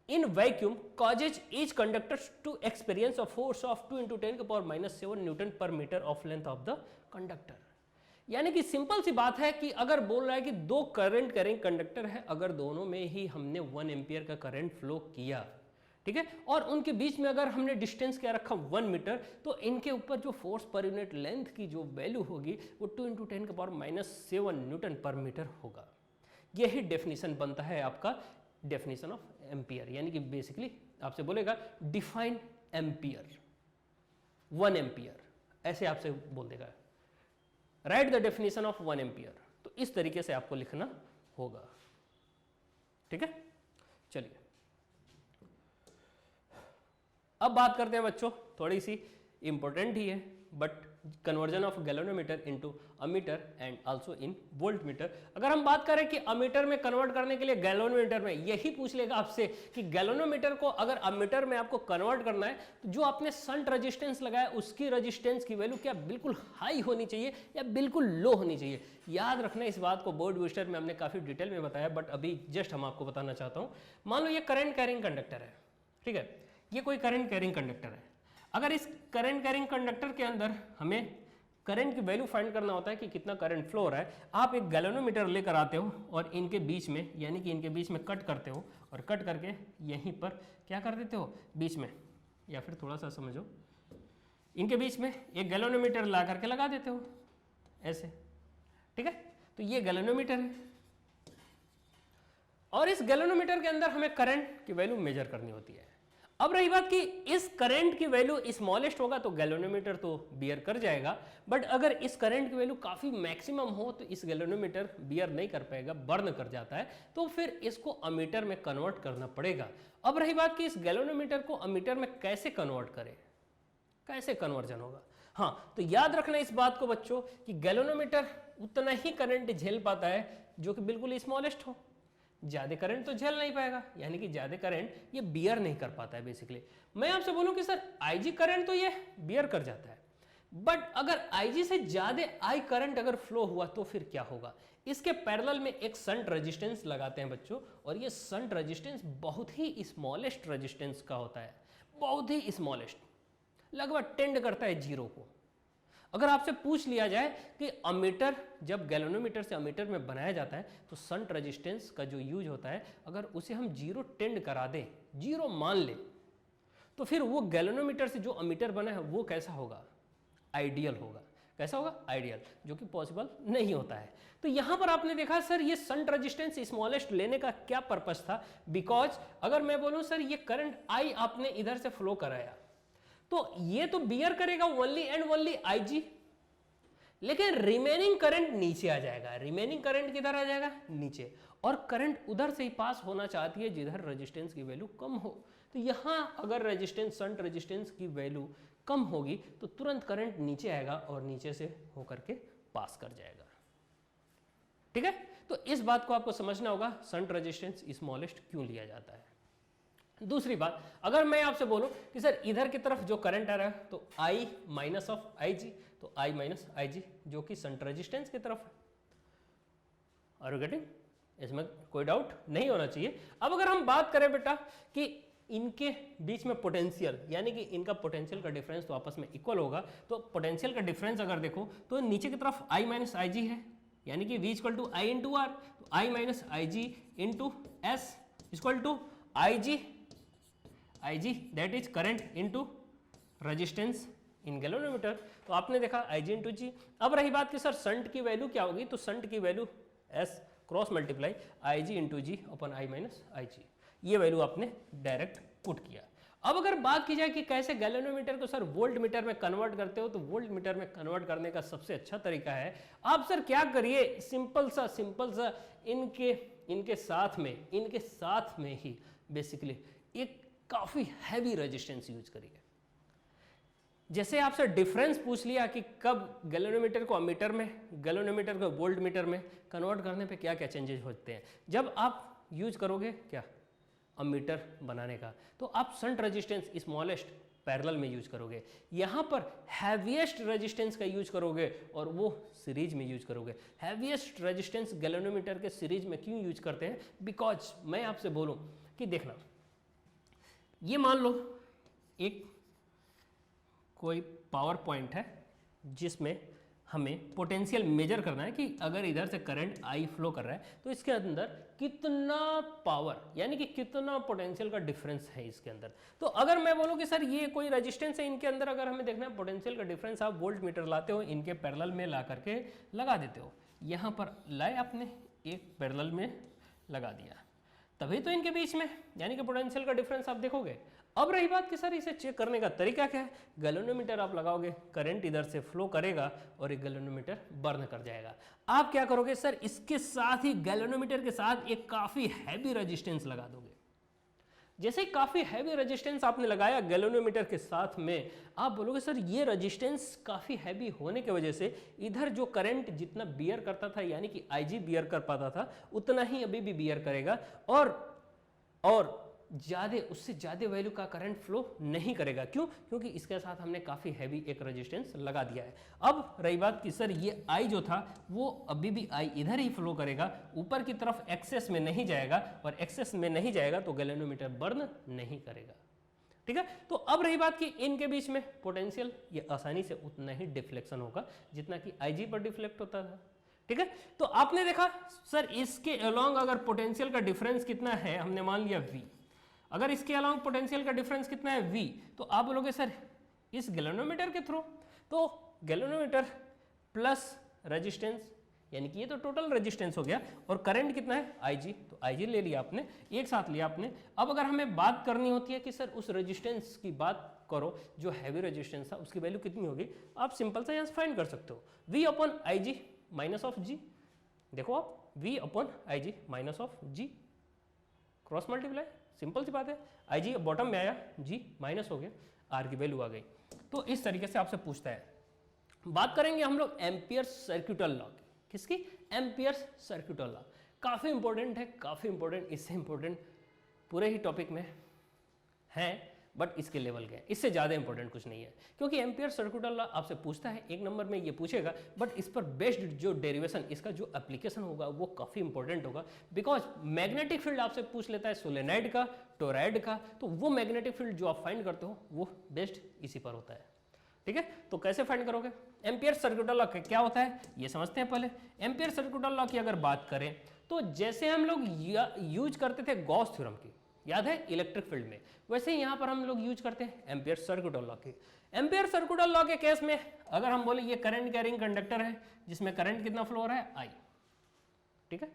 in vacuum causes each conductor to experience a force of 2 into 10 के power -7 newton per metre of length of the conductor. यानी कि simple सी बात है कि अगर बोल रहा है कि दो करंट कैरिंग कंडक्टर है, अगर दोनों में ही हमने 1 एम्पियर का करंट फ्लो किया, ठीक है, और उनके बीच में अगर हमने डिस्टेंस क्या रखा 1 मीटर, तो इनके ऊपर जो फोर्स पर यूनिट लेंथ की जो वैल्यू होगी वो 2 इंटू 10 के पावर -7 न्यूटन पर मीटर होगा। यही डेफिनेशन बनता है आपका डेफिनेशन ऑफ एम्पियर, यानी कि बेसिकली आपसे बोलेगा डिफाइन एम्पियर, 1 एम्पियर ऐसे आपसे बोल देगा, right the definition of 1 ampere. तो इस तरीके से आपको लिखना होगा, ठीक है। चलिए अब बात करते हैं बच्चों, थोड़ी सी इंपॉर्टेंट ही है, but conversion of galvanometer into ammeter and also in volt meter. अगर हम बात करें कि अमीटर में कन्वर्ट करने के लिए गैलोनोमीटर में, यही पूछ लेगा आपसे कि गैलोनोमीटर को अगर अमीटर में आपको कन्वर्ट करना है तो जो आपने शंट रेजिस्टेंस लगाया उसकी रेजिस्टेंस की वैल्यू क्या बिल्कुल हाई होनी चाहिए या बिल्कुल लो होनी चाहिए। याद रखना इस बात को, बोर्ड विस्टर में हमने काफी डिटेल में बताया, बट अभी जस्ट हम आपको बताना चाहता हूँ। मान लो ये करंट कैरिंग कंडक्टर है, ठीक है, ये कोई करंट कैरिंग कंडक्टर है। अगर इस करंट कैरिंग कंडक्टर के अंदर हमें करंट की वैल्यू फाइंड करना होता है कि कितना करंट फ्लो हो रहा है, आप एक गैलोनोमीटर लेकर आते हो और इनके बीच में यानी कि इनके बीच में कट करते हो, और कट करके यहीं पर क्या कर देते हो बीच में, या फिर थोड़ा सा समझो, इनके बीच में एक गैलोनोमीटर ला करके लगा देते हो ऐसे, ठीक है। तो ये गैलोनोमीटर है और इस गैलोनोमीटर के अंदर हमें करंट की वैल्यू मेजर करनी होती है। अब रही बात कि इस करंट की वैल्यू स्मॉलेस्ट होगा तो गैलोनोमीटर तो बियर कर जाएगा, बट अगर इस करंट की वैल्यू काफी मैक्सिमम हो तो इस गैलोनोमीटर बियर नहीं कर पाएगा, बर्न कर जाता है, तो फिर इसको अमीटर में कन्वर्ट करना पड़ेगा। अब रही बात कि इस गैलोनोमीटर को अमीटर में कैसे कन्वर्ट करें, कैसे कन्वर्जन होगा। हाँ, तो याद रखना इस बात को बच्चों कि गैल्वेनोमीटर उतना ही करंट झेल पाता है जो कि बिल्कुल स्मॉलेस्ट हो। ज़्यादा करंट तो झेल नहीं पाएगा, यानी कि ज़्यादा करंट ये बियर नहीं कर पाता है बेसिकली। मैं आपसे बोलूं कि सर आईजी करंट तो ये बियर कर जाता है, बट अगर आईजी से ज़्यादा आई करंट अगर फ्लो हुआ तो फिर क्या होगा? इसके पैरेलल में एक शंट रेजिस्टेंस लगाते हैं बच्चों, और ये शंट रेजिस्टेंस बहुत ही स्मॉलेस्ट रेजिस्टेंस का होता है, बहुत ही स्मॉलेस्ट, लगभग टेंड करता है जीरो को। अगर आपसे पूछ लिया जाए कि अमीटर जब गैल्वेनोमीटर से अमीटर में बनाया जाता है तो शंट रेजिस्टेंस का जो यूज होता है, अगर उसे हम जीरो टेंड करा दें, जीरो मान लें, तो फिर वो गैल्वेनोमीटर से जो अमीटर बना है वो कैसा होगा? आइडियल होगा। कैसा होगा? आइडियल, जो कि पॉसिबल नहीं होता है। तो यहां पर आपने देखा सर ये शंट रेजिस्टेंस स्मॉलेस्ट लेने का क्या पर्पस था? बिकॉज अगर मैं बोलूं सर ये करंट आई आपने इधर से फ्लो कराया तो ये तो बियर करेगा ओनली एंड ओनली आईजी, लेकिन रिमेनिंग करंट नीचे आ जाएगा। रिमेनिंग करंट किधर आ जाएगा? नीचे। और करंट उधर से ही पास होना चाहती है जिधर रेजिस्टेंस की वैल्यू कम हो। तो यहां अगर रेजिस्टेंस शंट रेजिस्टेंस की वैल्यू कम होगी तो तुरंत करंट नीचे आएगा और नीचे से होकर के पास कर जाएगा। ठीक है, तो इस बात को आपको समझना होगा शंट रेजिस्टेंस स्मॉलेस्ट क्यों लिया जाता है। दूसरी बात, अगर मैं आपसे बोलूं कि सर इधर की तरफ जो करंट आ रहा है तो I माइनस ऑफ आई जी, तो I माइनस आई जी जो कि शंट रेजिस्टेंस की तरफ है। Are you getting? इसमें कोई डाउट नहीं होना चाहिए। अब अगर हम बात करें बेटा कि इनके बीच में पोटेंशियल, यानी कि इनका पोटेंशियल का डिफरेंस तो आपस में इक्वल होगा, तो पोटेंशियल का डिफरेंस अगर देखो तो नीचे की तरफ I माइनस आई जी है, यानी कि V equal to I into R, तो I minus I G into S equal to I G that is current into resistance in galvanometer. तो आपने देखा IG इंटू जी। अब रही बात कि सर शंट की वैल्यू क्या होगी, तो शंट की value S cross multiply IG into G upon I minus I G, ये वैल्यू आपने डायरेक्ट पुट किया। अब अगर बात की जाए कि कैसे गैल्वेनोमीटर को सर वोल्ट मीटर में कन्वर्ट करते हो, तो वोल्ट मीटर में कन्वर्ट करने का सबसे अच्छा तरीका है, आप सर क्या करिए, सिंपल सा इनके साथ में ही बेसिकली एक काफी हैवी रेजिस्टेंस यूज करिए। जैसे आपसे डिफरेंस पूछ लिया कि कब गैल्वेनोमीटर को अमीटर में, गैल्वेनोमीटर को वोल्ट मीटर में कन्वर्ट करने पे क्या क्या चेंजेस होते हैं, जब आप यूज करोगे क्या अमीटर बनाने का, तो आप शंट रेजिस्टेंस स्मॉलेस्ट पैरेलल में यूज करोगे, यहाँ पर हैवीएस्ट रेजिस्टेंस का यूज करोगे और वो सीरीज में यूज करोगे। हैवीएस्ट रेजिस्टेंस गैल्वेनोमीटर के सीरीज में क्यों यूज करते हैं? बिकॉज मैं आपसे बोलूं कि देखना, ये मान लो एक कोई पावर पॉइंट है जिसमें हमें पोटेंशियल मेजर करना है कि अगर इधर से करंट आई फ्लो कर रहा है तो इसके अंदर कितना पावर, यानी कि कितना पोटेंशियल का डिफरेंस है इसके अंदर। तो अगर मैं बोलूं कि सर ये कोई रेजिस्टेंस है, इनके अंदर अगर हमें देखना है पोटेंशियल का डिफरेंस, आप वोल्ट मीटर लाते हो, इनके पैरेलल में ला करके लगा देते हो, यहाँ पर लाए आपने एक पैरेलल में लगा दिया, तभी तो इनके बीच में यानी कि पोटेंशियल का डिफरेंस आप देखोगे। अब रही बात कि सर इसे चेक करने का तरीका क्या है, गैल्वेनोमीटर आप लगाओगे, करंट इधर से फ्लो करेगा और एक गैल्वेनोमीटर बर्न कर जाएगा। आप क्या करोगे सर, इसके साथ ही गैल्वेनोमीटर के साथ एक काफी हैवी रेजिस्टेंस लगा दोगे। जैसे ही काफी हैवी रेजिस्टेंस आपने लगाया गैल्वेनोमीटर के साथ में, आप बोलोगे सर ये रेजिस्टेंस काफी हैवी होने की वजह से इधर जो करंट जितना बियर करता था, यानी कि IG बियर कर पाता था, उतना ही अभी भी बियर करेगा और उससे ज़्यादा वैल्यू का करंट फ्लो नहीं करेगा। क्यों? क्योंकि इसके साथ हमने काफ़ी हैवी एक रेजिस्टेंस लगा दिया है। अब रही बात कि सर ये I जो था वो अभी भी I इधर ही फ्लो करेगा, ऊपर की तरफ एक्सेस में नहीं जाएगा, और एक्सेस में नहीं जाएगा तो गैल्वेनोमीटर बर्न नहीं करेगा। ठीक है, तो अब रही बात कि इनके बीच में पोटेंशियल, ये आसानी से उतना ही डिफ्लेक्शन होगा जितना कि IG पर डिफ्लेक्ट होता था। ठीक है, तो आपने देखा सर इसके अलोंग अगर पोटेंशियल का डिफरेंस कितना है, हमने मान लिया V, अगर इसके अलावा पोटेंशियल का डिफरेंस कितना है V, तो आप बोलोगे सर इस गैल्वेनोमीटर के थ्रू, तो गैल्वेनोमीटर प्लस रेजिस्टेंस, यानी कि ये तो टोटल रेजिस्टेंस हो गया, और करंट कितना है IG, तो IG ले लिया आपने, एक साथ लिया आपने। अब अगर हमें बात करनी होती है कि सर उस रेजिस्टेंस की बात करो जो हैवी रेजिस्टेंस था, उसकी वैल्यू कितनी होगी, आप सिंपल सा यहाँ फाइंड कर सकते हो, V upon IG minus of G। देखो आप V upon IG minus of G cross multiply, simple सी बात है, IG बॉटम में आया, G माइनस हो गया, R की वैल्यू आ गई। तो इस तरीके से आपसे पूछता है बात करेंगे हम लोग एम्पियर्स सर्क्यूटल लॉ की। किसकी? Amperes सर्क्यूटल law. काफ़ी इंपॉर्टेंट है, काफ़ी इंपॉर्टेंट, इससे इंपॉर्टेंट पूरे ही टॉपिक में है, बट इसके लेवल के, इससे ज़्यादा इंपॉर्टेंट कुछ नहीं है, क्योंकि एम्पियर सर्क्यूटल लॉ आपसे पूछता है, एक नंबर में ये पूछेगा, बट इस पर बेस्ड जो डेरिवेशन, इसका जो एप्लीकेशन होगा वो काफ़ी इंपॉर्टेंट होगा। बिकॉज मैग्नेटिक फील्ड आपसे पूछ लेता है सोलेनॉइड का, टोरॉइड का, तो वो मैग्नेटिक फील्ड जो आप फाइंड करते हो वो बेस्ड इसी पर होता है। ठीक है, तो कैसे फाइंड करोगे? एम्पियर सर्क्यूटल लॉ क्या होता है ये समझते हैं पहले। एम्पियर सर्क्यूटल लॉ की अगर बात करें तो जैसे हम लोग यूज करते थे गॉस थ्योरम की, याद है इलेक्ट्रिक फील्ड में, वैसे ही यहाँ पर हम लोग यूज करते हैं एम्पियर सर्क्यूटल लॉ की। एम्पियर सर्क्यूटल लॉ के केस में अगर हम बोले ये करंट कैरिंग कंडक्टर है जिसमें करंट कितना फ्लो हो रहा है? I। ठीक है,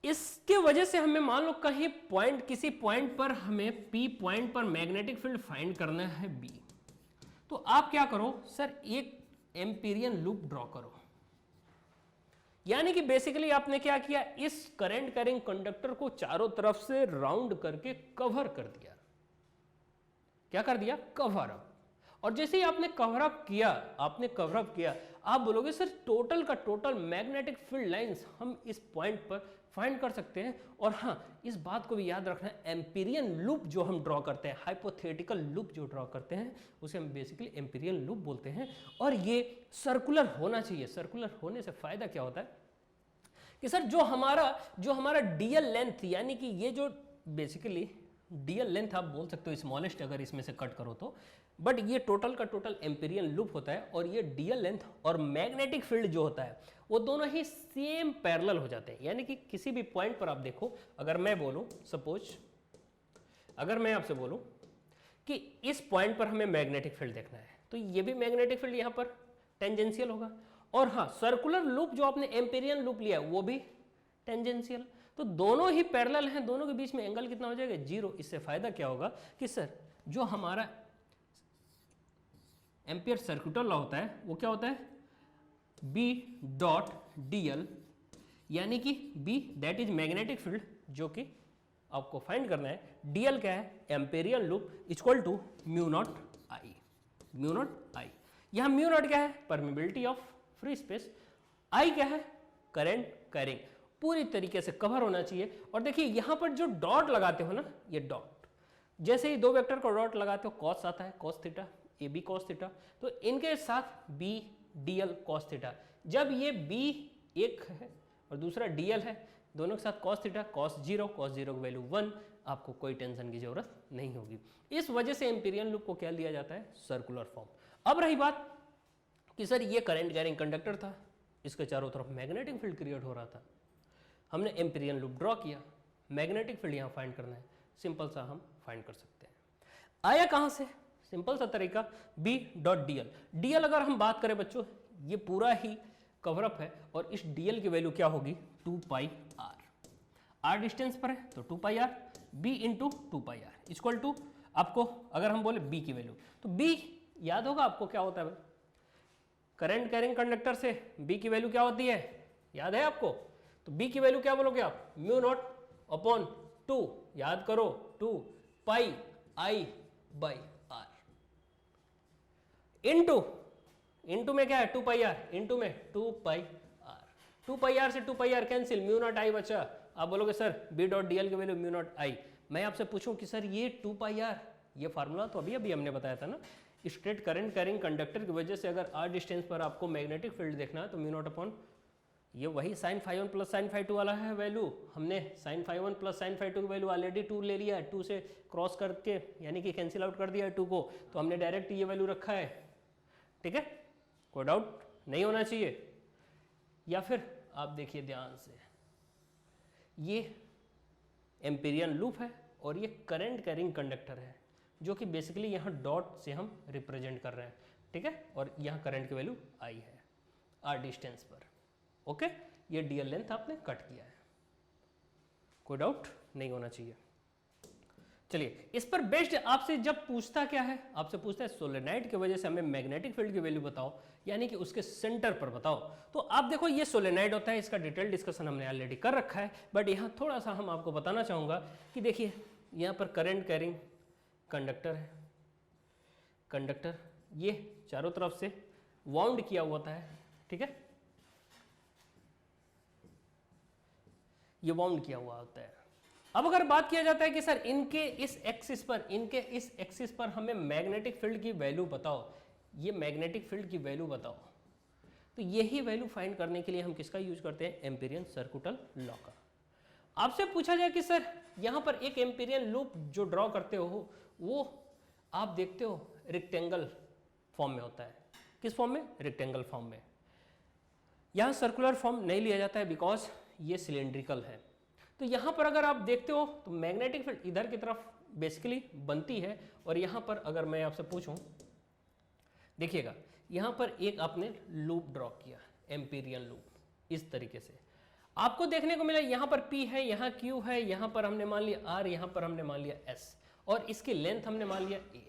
इसके वजह से हमें मान लो कहीं पॉइंट, किसी पॉइंट पर हमें P पॉइंट पर मैग्नेटिक फील्ड फाइंड करना है B, तो आप क्या करो सर, एक एम्पीरियन लूप ड्रॉ करो। यानी कि बेसिकली आपने क्या किया, इस करंट कैरिंग कंडक्टर को चारों तरफ से राउंड करके कवर कर दिया। क्या कर दिया? Cover up. और जैसे ही आपने कवर अप किया, आप बोलोगे सर टोटल का टोटल मैग्नेटिक फील्ड लाइंस हम इस पॉइंट पर फाइंड कर सकते हैं। और हाँ, इस बात को भी याद रखना है, एम्पीरियन लूप जो हम ड्रॉ करते हैं, हाइपोथेटिकल लूप जो ड्रॉ करते हैं, उसे हम बेसिकली एम्पीरियन लूप बोलते हैं। और ये सर्कुलर होना चाहिए। सर्कुलर होने से फायदा क्या होता है कि सर जो हमारा डीएल लेंथ, यानी कि ये जो बेसिकली डीएल लेंथ आप बोल सकते हो स्मॉलेस्ट अगर इसमें से कट करो तो, बट ये टोटल का टोटल एम्पीरियन लूप होता है। और ये डीएल लेंथ और मैग्नेटिक फील्ड जो होता है वो दोनों ही सेम पैरेलल हो जाते हैं। यानी कि किसी भी पॉइंट पर आप देखो, अगर मैं बोलूं सपोज, अगर मैं आपसे बोलूं कि इस पॉइंट पर हमें मैग्नेटिक फील्ड देखना है, तो ये भी मैग्नेटिक फील्ड यहां पर टेंजेंशियल होगा। और हाँ, सर्कुलर लूप जो आपने एम्पीरियन लूप लिया है वो भी टेंजेंशियल। तो दोनों ही पैरेलल हैं, दोनों के बीच में एंगल कितना हो जाएगा? 0। इससे फायदा क्या होगा कि सर जो हमारा एम्पियर सर्क्यूटल लॉ होता है वो क्या होता है? B डॉट DL, यानी कि B that is magnetic field, जो कि आपको फाइंड करना है। DL क्या है? Amperian loop equal to mu naught I। Mu naught I, यहां म्यू नॉट क्या है? Permeability of free space. I क्या है? Current carrying. पूरी तरीके से कवर होना चाहिए। और देखिए यहां पर जो डॉट लगाते हो ना, ये डॉट, जैसे ही दो वेक्टर को डॉट लगाते हो कॉस आता है, cos theta, A B cos theta, तो इनके साथ बी डीएल कॉस थीटा। जब ये बी एक है और दूसरा डीएल है, दोनों के साथ कॉस थीटा, कॉस 0 की वैल्यू 1, आपको कोई टेंशन की जरूरत नहीं होगी। इस वजह से एम्पीरियन लूप को क्या लिया जाता है? Circular form. अब रही बात कि सर ये करंट कैरिंग कंडक्टर था, इसके चारों तरफ मैग्नेटिक फील्ड क्रिएट हो रहा था, हमने एम्पीरियन लूप ड्रॉ किया, मैग्नेटिक फील्ड यहाँ फाइंड करना है, सिंपल सा हम फाइंड कर सकते हैं। आया कहाँ से? सिंपल सा तरीका, B डॉट DL। DL अगर हम बात करें बच्चों, ये पूरा ही कवरअप है और इस DL की वैल्यू क्या होगी? 2 पाई R। R डिस्टेंस पर है तो 2 pi R, B into 2 pi R equal to, आपको अगर हम बोले B की वैल्यू, तो B याद होगा आपको क्या होता है? करंट कैरिंग कंडक्टर से B की वैल्यू क्या होती है? याद है आपको? तो B की वैल्यू क्या बोलोगे आप? म्यू नॉट अपॉन 2, याद करो 2 पाई I बाई R इंटू में क्या है? 2 पाई R, इंटू में 2 पाई R। 2 पाई R से 2 pi R cancel, mu naught I बचा। आप बोलोगे सर B डॉट DL की वैल्यू म्यू नॉट I। मैं आपसे पूछूं कि सर ये 2 पाई R, ये फार्मूला तो अभी हमने बताया था ना, स्ट्रेट करंट कैरिंग कंडक्टर की वजह से अगर R डिस्टेंस पर आपको मैग्नेटिक फील्ड देखना है तो म्यू नॉट अपॉन, ये वही sine phi 1 plus sine phi 2 वाला है वैल्यू। हमने sine phi 1 plus sine phi 2 की वैल्यू ऑलरेडी 2 ले लिया है, 2 से क्रॉस करके यानी कि कैंसिल आउट कर दिया है 2 को, तो हमने डायरेक्ट ये वैल्यू रखा है। ठीक है, कोई डाउट नहीं होना चाहिए। या फिर आप देखिए ध्यान से, ये एम्पीरियन लूप है और ये करंट कैरिंग कंडक्टर है, जो कि बेसिकली यहाँ डॉट से हम रिप्रेजेंट कर रहे हैं। ठीक है, और यहाँ करंट की वैल्यू I है R डिस्टेंस पर। ओके, ये DL लेंथ आपने कट किया है, कोई डाउट नहीं होना चाहिए। चलिए, इस पर बेस्ड आपसे जब पूछता क्या है, आपसे पूछता है सोलेनॉइड की वजह से हमें मैग्नेटिक फील्ड की वैल्यू बताओ, यानी कि उसके सेंटर पर बताओ। तो आप देखो ये सोलेनॉइड होता है, इसका डिटेल डिस्कशन हमने ऑलरेडी कर रखा है, बट यहाँ थोड़ा सा हम आपको बताना चाहूँगा कि देखिए यहाँ पर करंट कैरिंग कंडक्टर है, कंडक्टर ये चारों तरफ से वाउंड किया हुआ होता है, ठीक है, ये वाउंड किया हुआ होता है। अब अगर बात किया जाता है कि सर इनके इस एक्सिस पर हमें मैग्नेटिक फील्ड की वैल्यू बताओ, ये मैग्नेटिक फील्ड की वैल्यू बताओ, तो यही वैल्यू फाइंड करने के लिए हम किसका यूज करते हैं, एम्पीरियन सर्कुटल लॉ का। आपसे पूछा जाए कि सर यहां पर एक एम्पीरियन लूप जो ड्रॉ करते हो वो आप देखते हो रेक्टेंगल फॉर्म में होता है। किस फॉर्म में, रेक्टेंगल फॉर्म में। यहां सर्कुलर फॉर्म नहीं लिया जाता है बिकॉज ये सिलेंड्रिकल है। तो यहां पर अगर आप देखते हो तो मैग्नेटिक फील्ड इधर की तरफ बेसिकली बनती है, और यहां पर अगर मैं आपसे पूछूं, देखिएगा यहां पर एक आपने लूप ड्रॉ किया, एम्पीरियन लूप, इस तरीके से आपको देखने को मिला यहां पर P है, यहां Q है, यहां पर हमने मान लिया R, यहां पर हमने मान लिया S, और इसकी लेंथ हमने मान लिया A।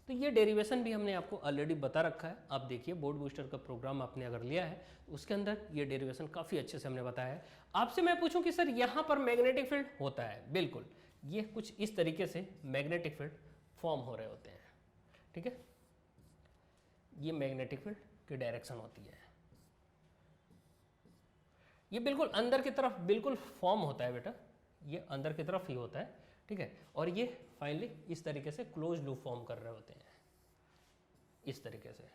तो ये डेरिवेशन भी हमने आपको ऑलरेडी बता रखा है। आप देखिए बोर्ड बूस्टर का प्रोग्राम आपने अगर लिया है उसके अंदर ये डेरिवेशन काफ़ी अच्छे से हमने बताया है। आपसे मैं पूछूं कि सर यहाँ पर मैग्नेटिक फील्ड होता है, बिल्कुल ये कुछ इस तरीके से मैग्नेटिक फील्ड फॉर्म हो रहे होते हैं, ठीक है, ये मैग्नेटिक फील्ड की डायरेक्शन होती है, ये बिल्कुल अंदर की तरफ बिल्कुल फॉर्म होता है बेटा, ये अंदर की तरफ ही होता है, ठीक है, और ये फाइनली इस तरीके से क्लोज लूप फॉर्म कर रहे होते हैं, इस तरीके से,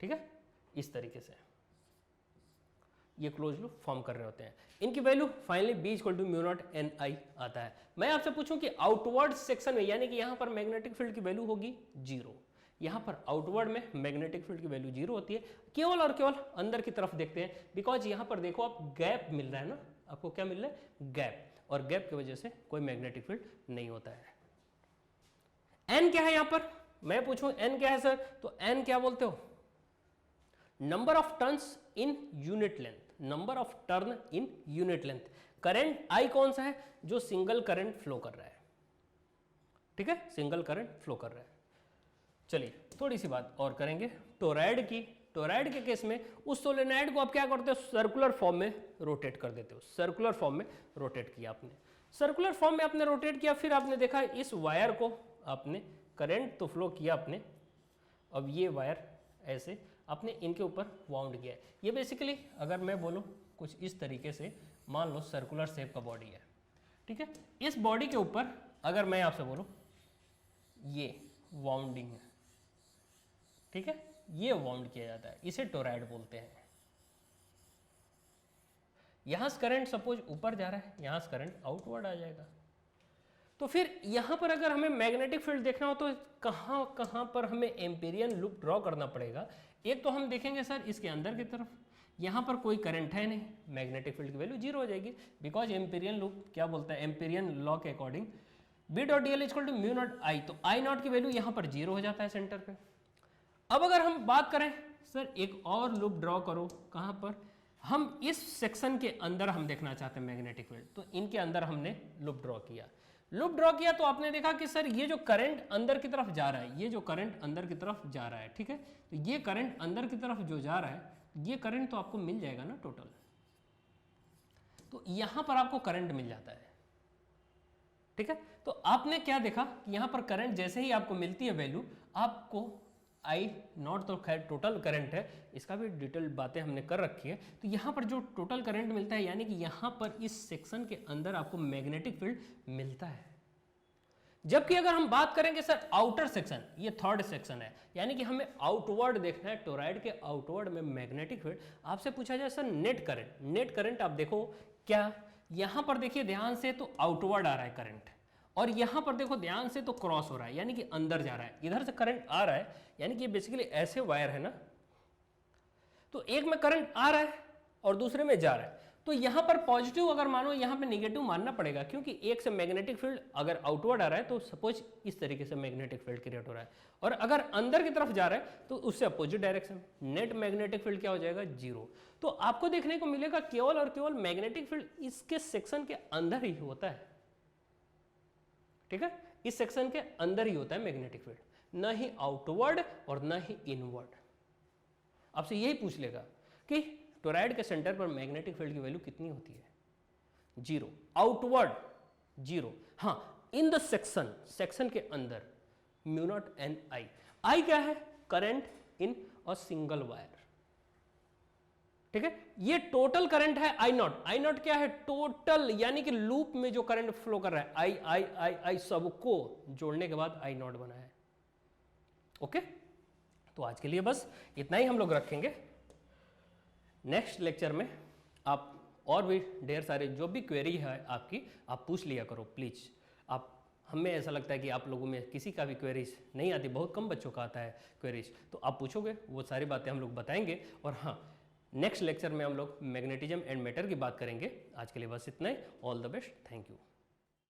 ठीक है, इस तरीके से ये क्लोज लूप फॉर्म कर रहे होते हैं। इनकी वैल्यू फाइनली B = μ0 आता है। मैं आपसे पूछूं कि आउटवर्ड सेक्शन में, यानी कि यहां पर मैग्नेटिक फील्ड की वैल्यू होगी 0, यहां पर आउटवर्ड में मैग्नेटिक फील्ड की वैल्यू 0 होती है, केवल और केवल अंदर की तरफ देखते हैं, बिकॉज यहां पर देखो आप गैप मिल रहा है ना, आपको क्या मिल रहा है, गैप, और गैप की वजह से कोई मैग्नेटिक फील्ड नहीं होता है। N क्या है यहां पर, मैं पूछूं N क्या है सर, तो N क्या बोलते हो, number of turns in unit length, number of turn in unit length. Current I कौन सा है, जो सिंगल करंट फ्लो कर रहा है, ठीक है, सिंगल करंट फ्लो कर रहा है। चलिए थोड़ी सी बात और करेंगे टोरॉयड की। टोरॉयड के केस में उस सोलेनॉइड को आप क्या करते हो, सर्कुलर फॉर्म में रोटेट कर देते हो, सर्कुलर फॉर्म में रोटेट किया आपने, सर्कुलर फॉर्म में आपने रोटेट किया, फिर आपने देखा इस वायर को आपने करंट तो फ्लो किया आपने, अब ये वायर ऐसे आपने इनके ऊपर वाउंड किया है। ये बेसिकली अगर मैं बोलूँ कुछ इस तरीके से, मान लो सर्कुलर शेप का बॉडी है, ठीक है, इस बॉडी के ऊपर अगर मैं आपसे बोलूँ ये वाउंडिंग है, ठीक है, ये वाउंड किया जाता है, इसे टोरॉयड बोलते हैं। यहां से करंट सपोज ऊपर जा रहा है, यहां से करंट आउटवर्ड आ जाएगा। तो फिर यहां पर अगर हमें मैग्नेटिक फील्ड देखना हो तो कहां कहां पर हमें एम्पीरियन लूप ड्रॉ करना पड़ेगा। एक तो हम देखेंगे सर इसके अंदर की तरफ, यहां पर कोई करंट है नहीं, मैग्नेटिक फील्ड की वैल्यू 0 हो जाएगी, बिकॉज एम्पीरियन लूप क्या बोलता है, एम्पीरियन लॉ के अकॉर्डिंग B.dl = μ0I, तो I0 की वैल्यू यहां पर 0 हो जाता है सेंटर पे। अब अगर हम बात करें सर एक और लूप ड्रॉ करो, कहां पर, हम इस सेक्शन के अंदर हम देखना चाहते हैं मैग्नेटिक फील्ड, तो इनके अंदर हमने लूप ड्रॉ किया, लूप ड्रॉ किया तो आपने देखा कि सर ये जो करंट अंदर की तरफ जा रहा है, ये जो करंट अंदर की तरफ जा रहा है, ठीक है, तो ये करंट अंदर की तरफ जो जा रहा है, ये करंट तो आपको मिल जाएगा ना टोटल, तो यहां पर आपको करंट मिल जाता है, ठीक है। तो आपने क्या देखा कि यहां पर करंट जैसे ही आपको मिलती है वैल्यू, आपको I0 तो खैर टोटल करंट है, इसका भी डिटेल बातें हमने कर रखी है, तो यहाँ पर जो टोटल करंट मिलता है, यानी कि यहाँ पर इस सेक्शन के अंदर आपको मैग्नेटिक फील्ड मिलता है। जबकि अगर हम बात करेंगे सर आउटर सेक्शन, ये थर्ड सेक्शन है, यानी कि हमें आउटवर्ड देखना है, टोरॉयड के आउटवर्ड में मैग्नेटिक फील्ड। आपसे पूछा जाए sir net current, net current आप देखो क्या, यहाँ पर देखिए ध्यान से तो आउटवर्ड आ रहा है करंट, और यहां पर देखो ध्यान से तो क्रॉस हो रहा है, यानी कि अंदर जा रहा है, इधर से करंट आ रहा है, यानी कि बेसिकली ऐसे वायर है ना, तो एक में करंट आ रहा है और दूसरे में जा रहा है, तो यहां पर पॉजिटिव अगर मानो, यहां पे नेगेटिव मानना पड़ेगा, क्योंकि एक से मैग्नेटिक फील्ड अगर आउटवर्ड आ रहा है तो सपोज इस तरीके से मैग्नेटिक फील्ड क्रिएट हो रहा है, और अगर अंदर की तरफ जा रहा है तो उससे opposite direction, net magnetic field क्या हो जाएगा, 0। तो आपको देखने को मिलेगा केवल और केवल मैग्नेटिक फील्ड इसके सेक्शन के अंदर ही होता है, ठीक है, इस सेक्शन के अंदर ही होता है मैग्नेटिक फील्ड, न ही आउटवर्ड और न ही इनवर्ड। आपसे यही पूछ लेगा कि टोरॉयड के सेंटर पर मैग्नेटिक फील्ड की वैल्यू कितनी होती है, 0, आउटवर्ड 0, हाँ इन द सेक्शन, सेक्शन के अंदर μ0 NI। आई क्या है? Current in a single wire, ठीक है। ये टोटल करंट है आई नॉट। आई नॉट क्या है? टोटल, यानी कि लूप में जो करंट फ्लो कर रहा है, आई आई आई आई सबको जोड़ने के बाद आई नॉट बना है। ओके, तो आज के लिए बस इतना ही हम लोग रखेंगे। नेक्स्ट लेक्चर में आप और भी ढेर सारे जो भी क्वेरी है आपकी, आप पूछ लिया करो प्लीज। आप, हमें ऐसा लगता है कि आप लोगों में किसी का भी क्वेरीज नहीं आती, बहुत कम बच्चों का आता है क्वेरीज, तो आप पूछोगे, वो सारी बातें हम लोग बताएंगे। और हाँ, नेक्स्ट लेक्चर में हम लोग मैग्नेटिज्म एंड मैटर की बात करेंगे। आज के लिए बस इतना ही। All the best, thank you.